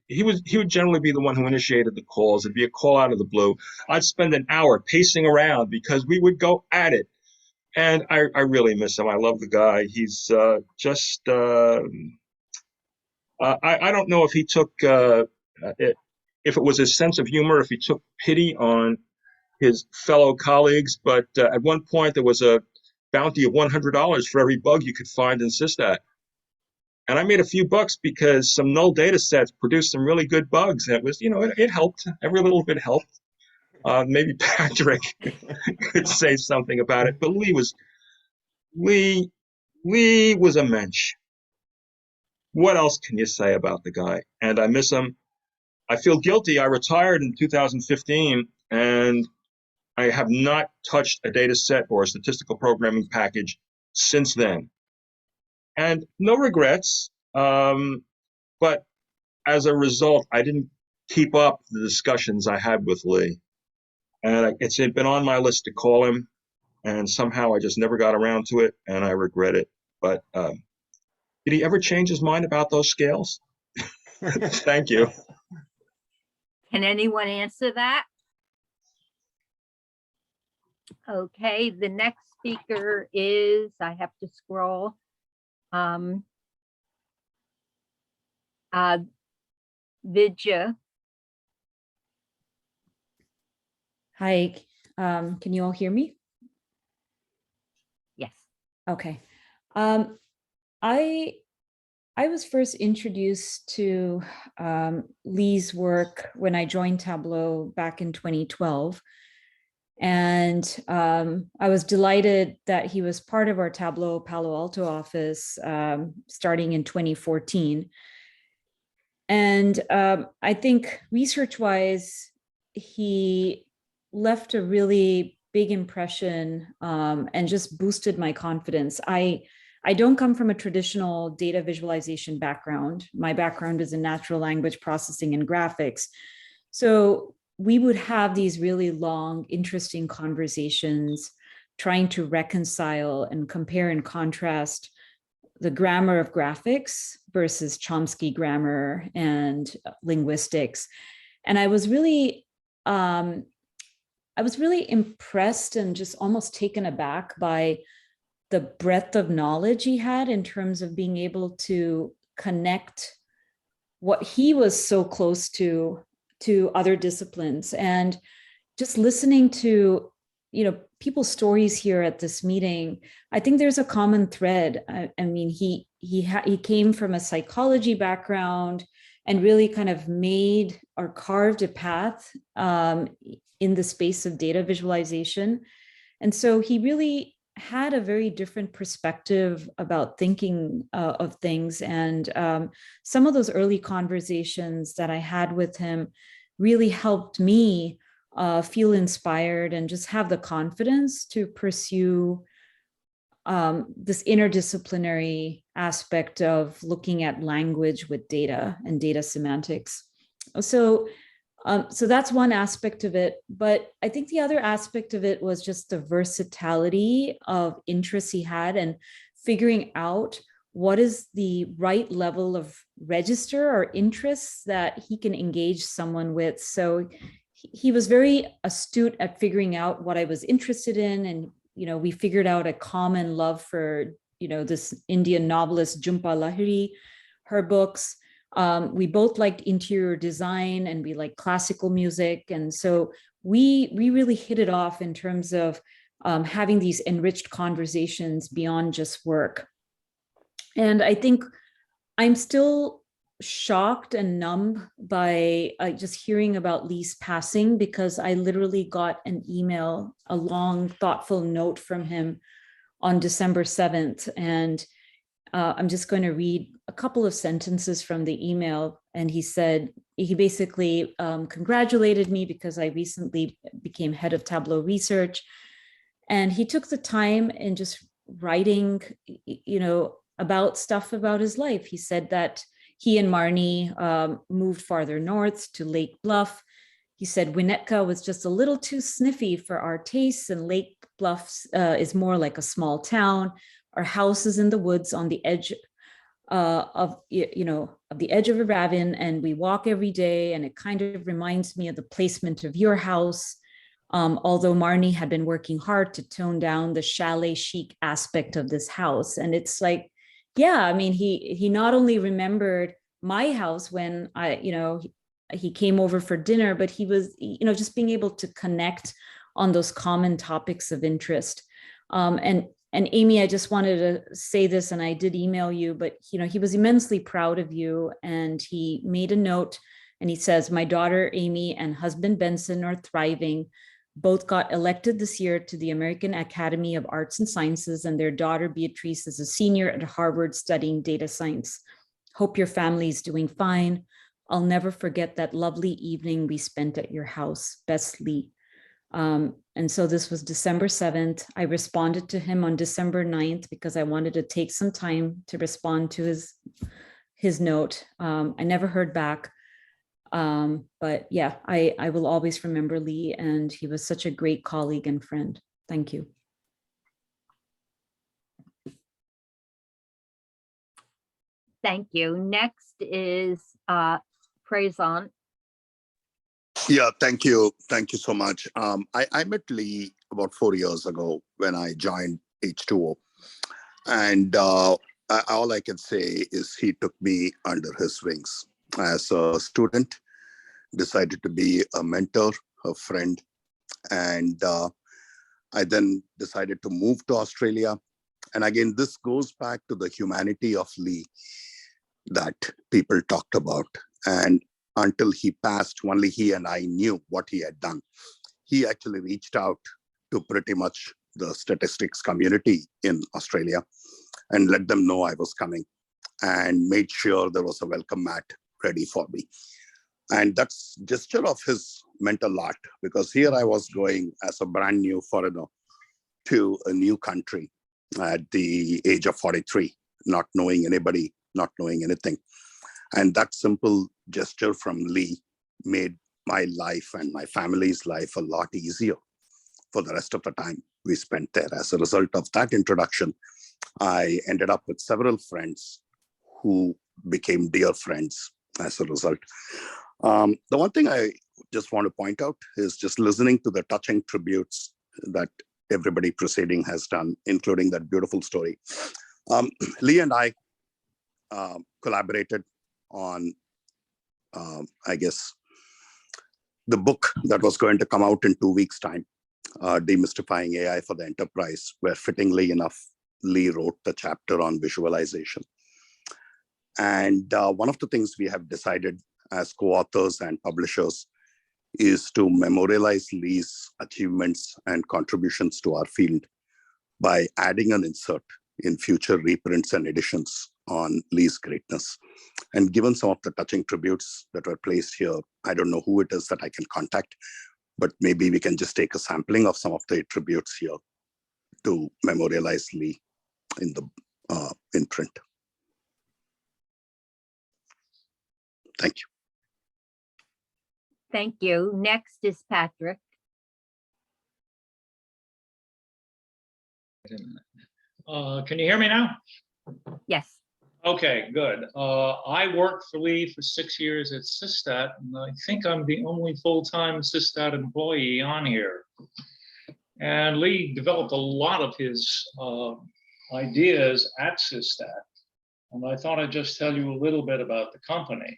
[SPEAKER 13] He would generally be the one who initiated the calls. It'd be a call out of the blue. I'd spend an hour pacing around because we would go at it, and I really miss him. I love the guy. He's just I don't know if he took if it was his sense of humor, if he took pity on his fellow colleagues, but at one point there was a bounty of $100 for every bug you could find in SysStat. And I made a few bucks because some null data sets produced some really good bugs. And it was, it helped. Every little bit helped. Maybe Patrick could say something about it, but Lee was a mensch. What else can you say about the guy? And I miss him. I feel guilty. I retired in 2015, and I have not touched a data set or a statistical programming package since then. And no regrets, but as a result, I didn't keep up the discussions I had with Lee. And it's been on my list to call him, and somehow I just never got around to it, and I regret it. But did he ever change his mind about those scales? Thank you.
[SPEAKER 1] Can anyone answer that? Okay, the next speaker is, I have to scroll. Vidya.
[SPEAKER 14] Hi, can you all hear me?
[SPEAKER 1] Yes.
[SPEAKER 14] Okay. I was first introduced to Lee's work when I joined Tableau back in 2012. And I was delighted that he was part of our Tableau Palo Alto office starting in 2014. And I think research-wise, he left a really big impression and just boosted my confidence. I don't come from a traditional data visualization background. My background is in natural language processing and graphics. So we would have these really long, interesting conversations trying to reconcile and compare and contrast the grammar of graphics versus Chomsky grammar and linguistics. And I was really impressed and just almost taken aback by the breadth of knowledge he had in terms of being able to connect what he was so close to other disciplines. And just listening to, people's stories here at this meeting, I think there's a common thread. I mean, he came from a psychology background and really kind of made or carved a path in the space of data visualization. And so he really had a very different perspective about thinking of things. And some of those early conversations that I had with him really helped me feel inspired and just have the confidence to pursue this interdisciplinary aspect of looking at language with data and data semantics. So so that's one aspect of it. But I think the other aspect of it was just the versatility of interests he had and figuring out what is the right level of register or interests that he can engage someone with. So he was very astute at figuring out what I was interested in. And, we figured out a common love for, this Indian novelist, Jhumpa Lahiri, her books. We both liked interior design and we liked classical music. And so we really hit it off in terms of having these enriched conversations beyond just work. And I think I'm still shocked and numb by just hearing about Lee's passing, because I literally got an email, a long, thoughtful note from him on December 7th. And I'm just going to read a couple of sentences from the email. And he basically congratulated me because I recently became head of Tableau research. And he took the time in just writing, about stuff about his life. He said that he and Marnie moved farther north to Lake Bluff. He said Winnetka was just a little too sniffy for our tastes, and Lake Bluff is more like a small town. Our house is in the woods on the edge of the edge of a ravine, and we walk every day. And it kind of reminds me of the placement of your house. Although Marnie had been working hard to tone down the chalet chic aspect of this house. And it's like, yeah, I mean, he not only remembered my house when he came over for dinner, but he was, just being able to connect on those common topics of interest. And Amie, I just wanted to say this, and I did email you, but he was immensely proud of you. And he made a note and he says, my daughter Amie and husband Benson are thriving. Both got elected this year to the American Academy of Arts and Sciences, and their daughter Beatrice is a senior at Harvard studying data science. Hope your family is doing fine. I'll never forget that lovely evening we spent at your house. Best, Lee. And so this was December 7th. I responded to him on December 9th because I wanted to take some time to respond to his note. I never heard back. But yeah, I will always remember Lee, and he was such a great colleague and friend. Thank you.
[SPEAKER 1] Thank you. Next is Praisant.
[SPEAKER 15] Yeah, thank you. Thank you so much. I met Lee about 4 years ago when I joined H2O. And all I can say is he took me under his wings. As a student, decided to be a mentor, a friend. And I then decided to move to Australia. And again, this goes back to the humanity of Lee that people talked about. And until he passed, only he and I knew what he had done. He actually reached out to pretty much the statistics community in Australia and let them know I was coming, and made sure there was a welcome mat ready for me. And that's gesture of his mental art, because here I was going as a brand new foreigner to a new country at the age of 43, not knowing anybody, not knowing anything. And that simple gesture from Lee made my life and my family's life a lot easier for the rest of the time we spent there. As a result of that introduction, I ended up with several friends who became dear friends as a result. The one thing I just want to point out is just listening to the touching tributes that everybody preceding has done, including that beautiful story. Lee and I collaborated on, I guess, the book that was going to come out in 2 weeks' time, Demystifying AI for the Enterprise, where fittingly enough, Lee wrote the chapter on visualization. And one of the things we have decided as co-authors and publishers is to memorialize Lee's achievements and contributions to our field by adding an insert in future reprints and editions on Lee's greatness. And given some of the touching tributes that were placed here, I don't know who it is that I can contact, but maybe we can just take a sampling of some of the tributes here to memorialize Lee in the in print. Thank you.
[SPEAKER 1] Thank you. Next is Patrick.
[SPEAKER 16] Can you hear me now?
[SPEAKER 1] Yes.
[SPEAKER 16] Okay, good. I worked for Lee for 6 years at Systat, and I think I'm the only full-time Systat employee on here. And Lee developed a lot of his ideas at Systat. And I thought I'd just tell you a little bit about the company.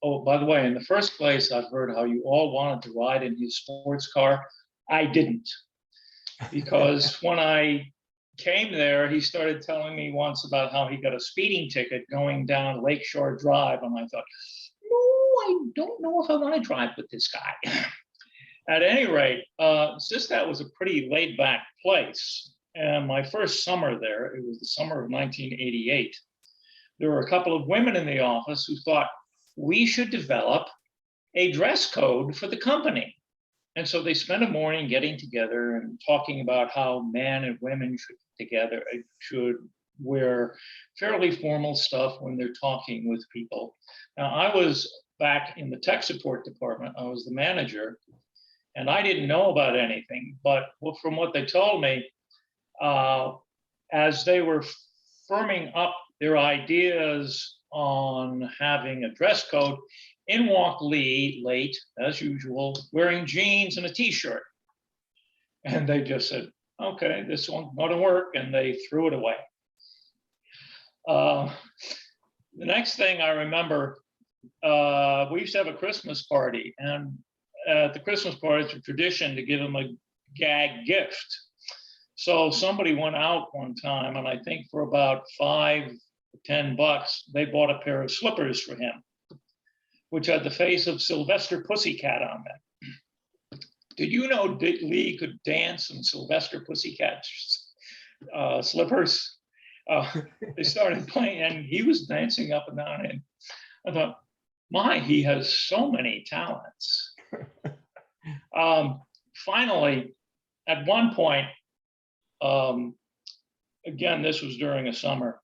[SPEAKER 16] Oh, by the way, in the first place, I've heard how you all wanted to ride in his sports car. I didn't, because when I came there, he started telling me once about how he got a speeding ticket going down Lakeshore Drive. And I thought, no, I don't know if I want to drive with this guy. At any rate, Systat was a pretty laid back place. And my first summer there, it was the summer of 1988, there were a couple of women in the office who thought we should develop a dress code for the company. And so they spent a morning getting together and talking about how men and women should wear fairly formal stuff when they're talking with people. Now, I was back in the tech support department. I was the manager, and I didn't know about anything. But from what they told me, as they were firming up their ideas on having a dress code, in walked Lee, late as usual, wearing jeans and a t-shirt. And they just said, okay, this one's going to work, and they threw it away. The next thing I remember, we used to have a Christmas party, and at the Christmas party, it's a tradition to give them a gag gift. So somebody went out one time, and I think for about $5 to $10, they bought a pair of slippers for him, which had the face of Sylvester Pussycat on them. Did you know Lee could dance in Sylvester Pussycat slippers? They started playing, and he was dancing up and down. And I thought, my, he has so many talents. Finally, at one point, again, this was during a summer,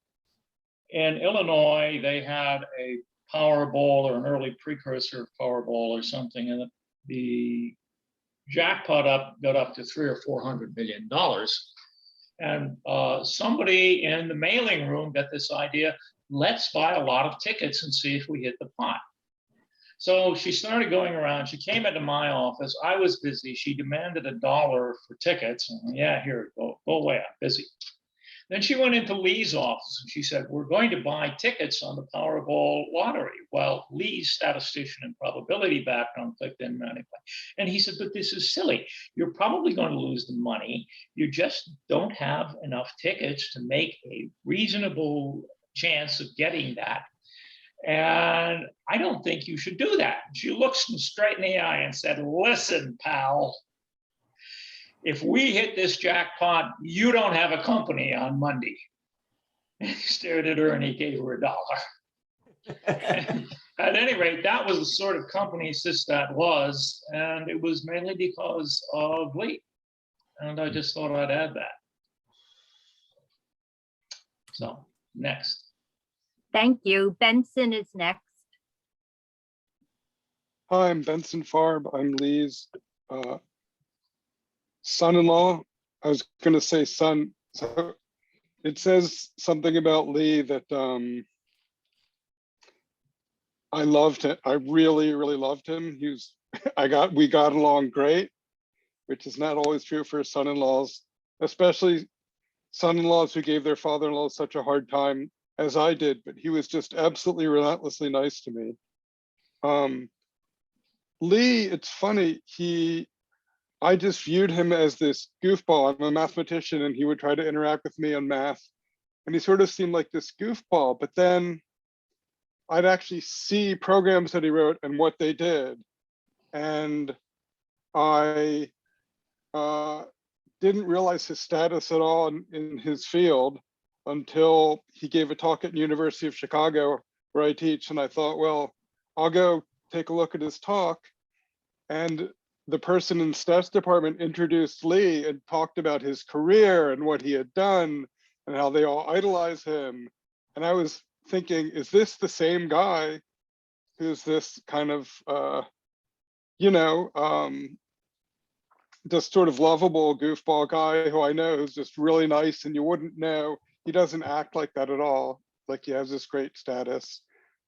[SPEAKER 16] in Illinois, they had a Powerball, or an early precursor of Powerball or something, and the jackpot got up to $300 or $400 million. And somebody in the mailing room got this idea, let's buy a lot of tickets and see if we hit the pot. So she started going around. She came into my office. I was busy. She demanded $1 for tickets. And, yeah, here, go away, I'm busy. Then she went into Lee's office and she said, we're going to buy tickets on the Powerball lottery. Well, Lee's statistician and probability background clicked in anyway. And he said, but this is silly. You're probably going to lose the money. You just don't have enough tickets to make a reasonable chance of getting that. And I don't think you should do that. She looks him straight in the eye and said, listen, pal, if we hit this jackpot, you don't have a company on Monday. And he stared at her and he gave her $1. At any rate, that was the sort of company Systat was, and it was mainly because of Lee. And I just thought I'd add that. So, next.
[SPEAKER 1] Thank you. Benson is next.
[SPEAKER 17] Hi, I'm Benson Farb. I'm Lee's son-in-law. I was going to say son. So it says something about Lee that I loved him. I really, really loved him. We got along great, which is not always true for son-in-laws, especially son-in-laws who gave their father-in-law such a hard time as I did, but he was just absolutely relentlessly nice to me. Lee, it's funny, I just viewed him as this goofball. I'm a mathematician and he would try to interact with me on math. And he sort of seemed like this goofball, but then I'd actually see programs that he wrote and what they did. And I didn't realize his status at all in his field until he gave a talk at University of Chicago where I teach. And I thought, well, I'll go take a look at his talk. And the person in stats department introduced Lee and talked about his career and what he had done and how they all idolize him. And I was thinking, is this the same guy who's this kind of you know, just sort of lovable goofball guy who I know is just really nice, and you wouldn't know. He doesn't act like that at all. Like he has this great status.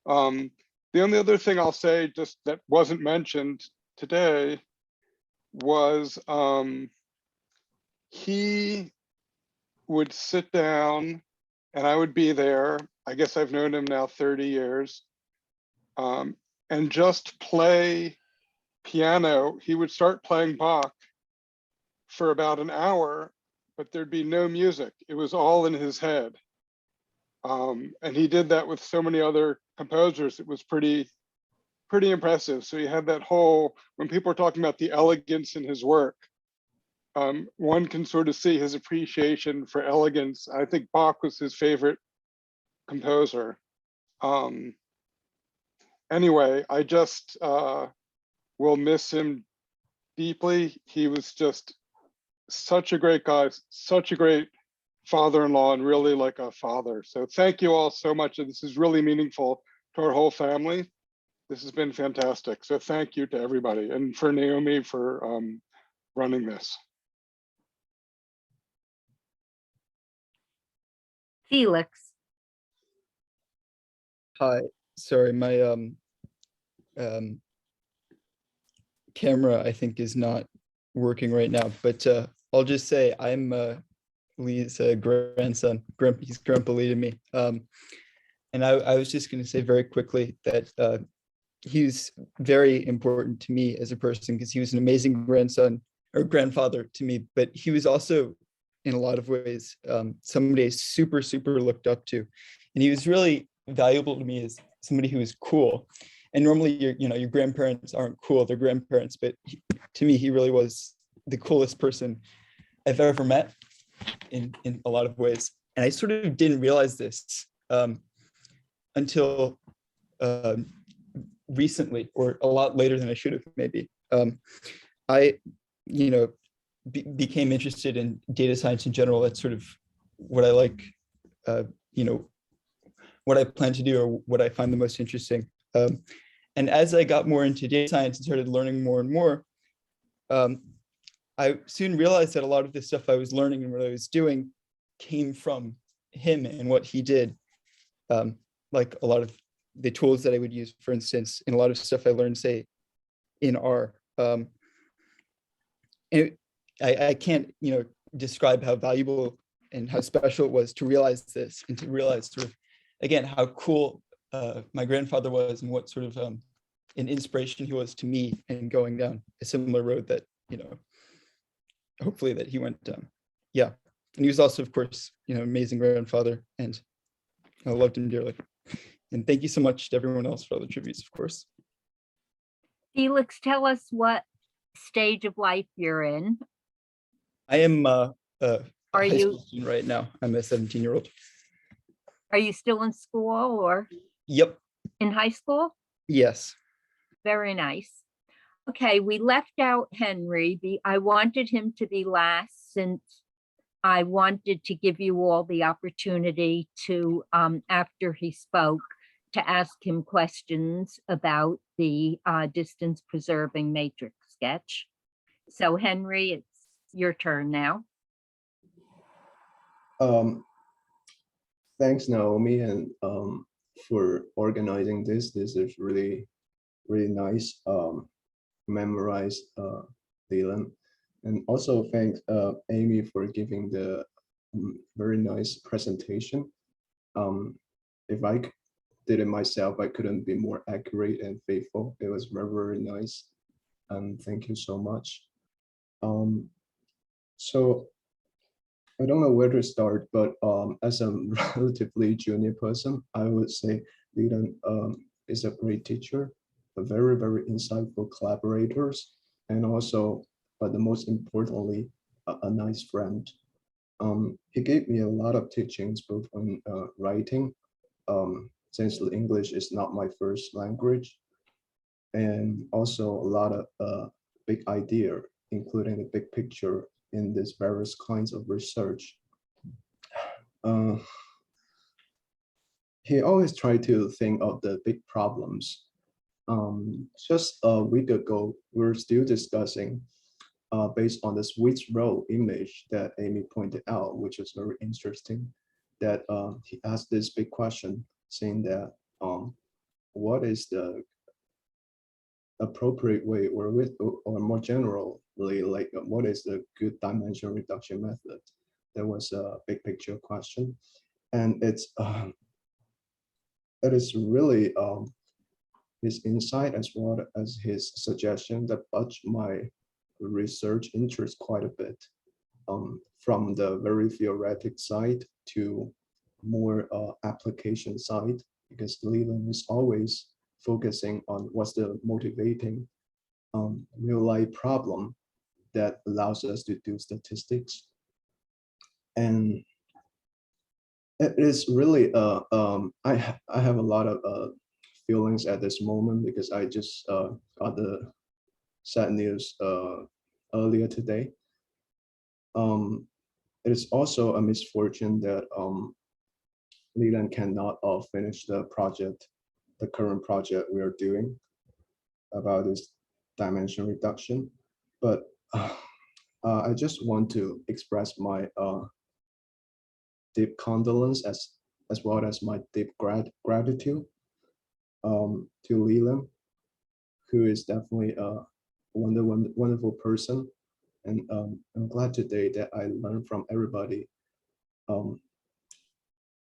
[SPEAKER 17] The only other thing I'll say, just that wasn't mentioned today, was he would sit down and I would be there. I guess I've known him now 30 years, and just play piano. He would start playing Bach for about an hour, but there'd be no music. It was all in his head. And he did that with so many other composers. It was pretty impressive. So he had that whole, when people are talking about the elegance in his work, one can sort of see his appreciation for elegance. I think Bach was his favorite composer. Anyway, I just will miss him deeply. He was just such a great guy, such a great father-in-law, and really like a father. So thank you all so much. And this is really meaningful to our whole family. This has been fantastic. So thank you to everybody, and for Naomi for running this.
[SPEAKER 1] Felix.
[SPEAKER 18] Hi, sorry, my camera I think is not working right now, but I'll just say I'm Lee's grandson. He's Grandpa Lee to me. And I was just going to say very quickly that he's very important to me as a person, because he was an amazing grandson or grandfather to me, but he was also in a lot of ways somebody I super looked up to, and he was really valuable to me as somebody who was cool. And normally your grandparents aren't cool, they're grandparents, but to me he really was the coolest person I've ever met in a lot of ways. And I sort of didn't realize this until recently, or a lot later than I should have maybe. I became interested in data science in general. That's sort of what I like, what I plan to do, or what I find the most interesting. And as I got more into data science and started learning more and more, I soon realized that a lot of the stuff I was learning and what I was doing came from him and what he did. Like a lot of the tools that I would use, for instance, in a lot of stuff I learned, say, in R. And I can't, describe how valuable and how special it was to realize this, and to realize sort of, again, how cool my grandfather was, and what sort of an inspiration he was to me, and going down a similar road that, hopefully that he went down. Yeah. And he was also, of course, amazing grandfather, and I loved him dearly. And thank you so much to everyone else for all the tributes, of course.
[SPEAKER 1] Felix, tell us what stage of life you're in.
[SPEAKER 18] I am a
[SPEAKER 1] Are
[SPEAKER 18] high
[SPEAKER 1] you-
[SPEAKER 18] school student right now. I'm a 17-year-old.
[SPEAKER 1] Are you still in school or
[SPEAKER 18] Yep.
[SPEAKER 1] in high school?
[SPEAKER 18] Yes.
[SPEAKER 1] Very nice. Okay, we left out Henry. I wanted him to be last, since I wanted to give you all the opportunity to, after he spoke, to ask him questions about the distance preserving matrix sketch. So Henry, it's your turn now.
[SPEAKER 19] Thanks, Naomi, and for organizing this. This is really nice. Memorize Leland, and also thanks Amie for giving the very nice presentation. If I did it myself, I couldn't be more accurate and faithful. It was very nice, and thank you so much. So I don't know where to start, but as a relatively junior person, I would say Leland is a great teacher, a very insightful collaborators, and also, but the most importantly, a nice friend. He gave me a lot of teachings, both on writing, since English is not my first language, and also a lot of big idea, including the big picture in these various kinds of research. He always tried to think of the big problems Just a week ago, we were still discussing based on the Swiss roll image that Amie pointed out, which is very interesting, that he asked this big question, saying that what is the appropriate way, or more generally, like what is the good dimension reduction method? That was a big picture question, and it is really his insight as well as his suggestion that budge my research interest quite a bit, from the very theoretic side to more application side, because Leland is always focusing on what's the motivating real life problem that allows us to do statistics. And it is really, I have a lot of feelings at this moment, because I just got the sad news earlier today. It is also a misfortune that Leland cannot finish the project, the current project we are doing about this dimension reduction. But I just want to express my deep condolence as well as my deep gratitude to Leland, who is definitely a wonderful person. And I'm glad today that I learned from everybody.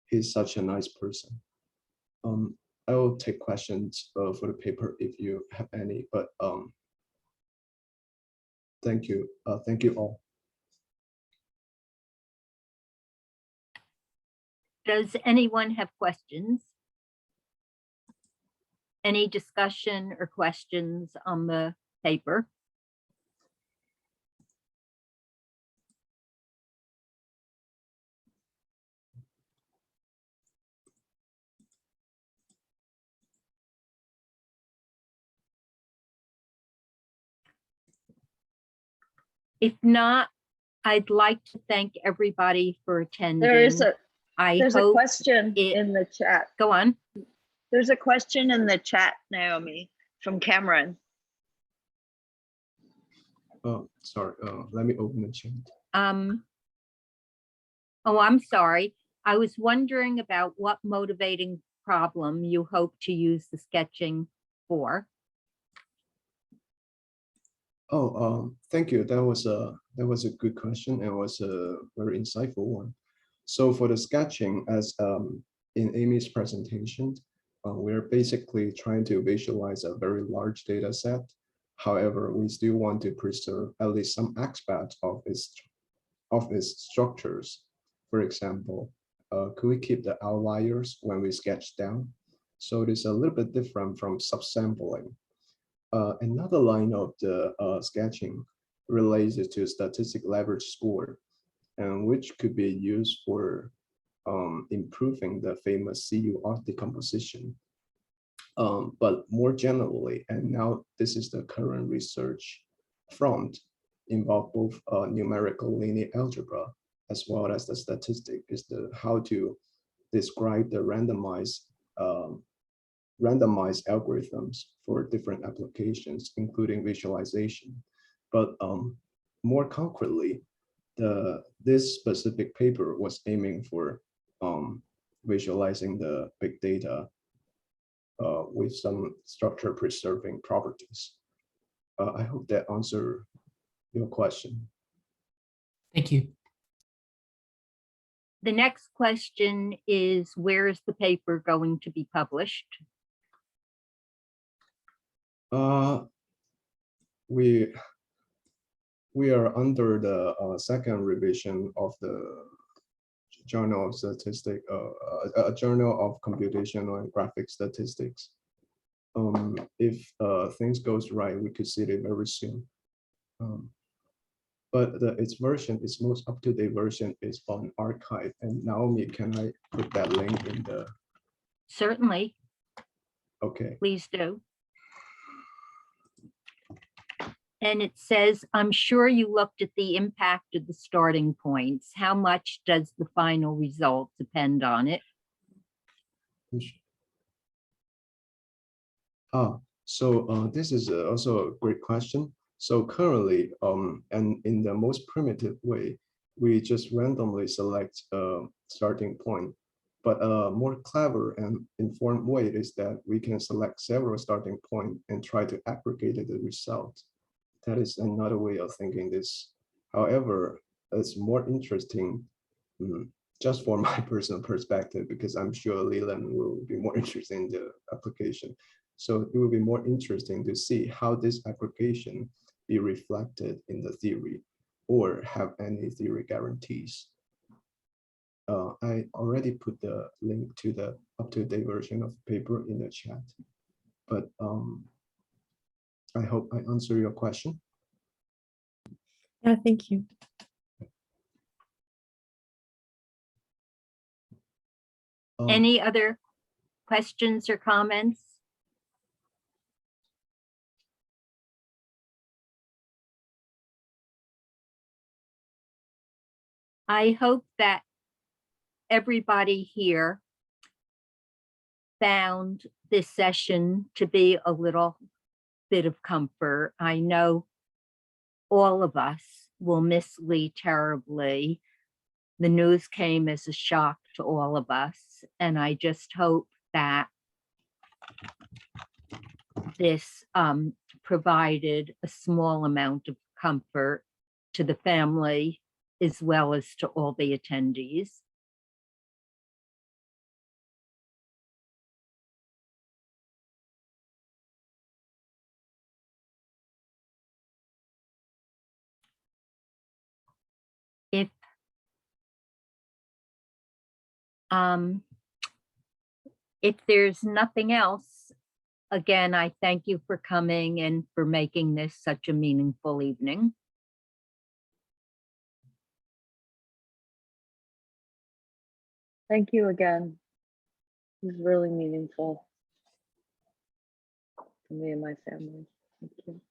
[SPEAKER 19] He's such a nice person. I will take questions for the paper if you have any, but thank you. Thank you all.
[SPEAKER 1] Does anyone have questions? Any discussion or questions on the paper? If not, I'd like to thank everybody for attending.
[SPEAKER 20] There's a
[SPEAKER 1] hope
[SPEAKER 20] question in the chat.
[SPEAKER 1] Go on.
[SPEAKER 20] There's a question in the chat, Naomi, from Cameron.
[SPEAKER 19] Oh, sorry. Let me open the chat.
[SPEAKER 1] Oh, I'm sorry. I was wondering about what motivating problem you hope to use the sketching for.
[SPEAKER 19] Oh, thank you. That was a good question, and it was a very insightful one. So for the sketching, as in Amy's presentation, we're basically trying to visualize a very large data set. However, we still want to preserve at least some aspects of its structures. For example, could we keep the outliers when we sketch down? So it is a little bit different from subsampling. Another line of the sketching relates to statistic leverage score, and which could be used for improving the famous CUR decomposition. But more generally, and now this is the current research front, involve both numerical linear algebra as well as the statistic, is the how to describe the randomized algorithms for different applications, including visualization. But more concretely, this specific paper was aiming for visualizing the big data with some structure preserving properties. I hope that answered your question.
[SPEAKER 21] Thank you.
[SPEAKER 1] The next question is, where is the paper going to be published?
[SPEAKER 19] We are under the second revision of the Journal of Statistics, Journal of Computational and Graphic Statistics. If things goes right, we could see it very soon. But its most up-to-date version is on archive. And Naomi, can I put that link in the?
[SPEAKER 1] Certainly.
[SPEAKER 19] Okay.
[SPEAKER 1] Please do. And it says, I'm sure you looked at the impact of the starting points. How much does the final result depend on it?
[SPEAKER 19] So this is also a great question. So currently, and in the most primitive way, we just randomly select a starting point. But a more clever and informed way is that we can select several starting points and try to aggregate the result. That is another way of thinking this. However, it's more interesting, just for my personal perspective, because I'm sure Leland will be more interested in the application. So it will be more interesting to see how this aggregation be reflected in the theory or have any theory guarantees. I already put the link to the up-to-date version of the paper in the chat, but I hope I answer your question.
[SPEAKER 7] Yeah, thank you.
[SPEAKER 1] Any other questions or comments? I hope that everybody here found this session to be a little bit of comfort. I know all of us will miss Lee terribly. The news came as a shock to all of us, and I just hope that this provided a small amount of comfort to the family as well as to all the attendees. If there's nothing else, again, I thank you for coming and for making this such a meaningful evening.
[SPEAKER 20] Thank you again. It was really meaningful for me and my family. Thank you.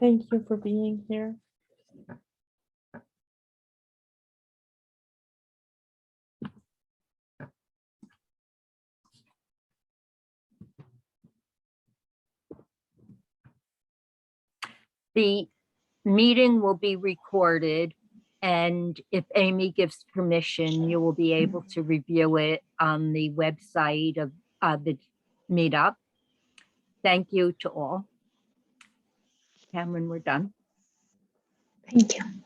[SPEAKER 7] Thank you for being here.
[SPEAKER 1] The meeting will be recorded, and if Amie gives permission, you will be able to review it on the website of the meetup. Thank you to all. Cameron, we're done.
[SPEAKER 20] Thank you.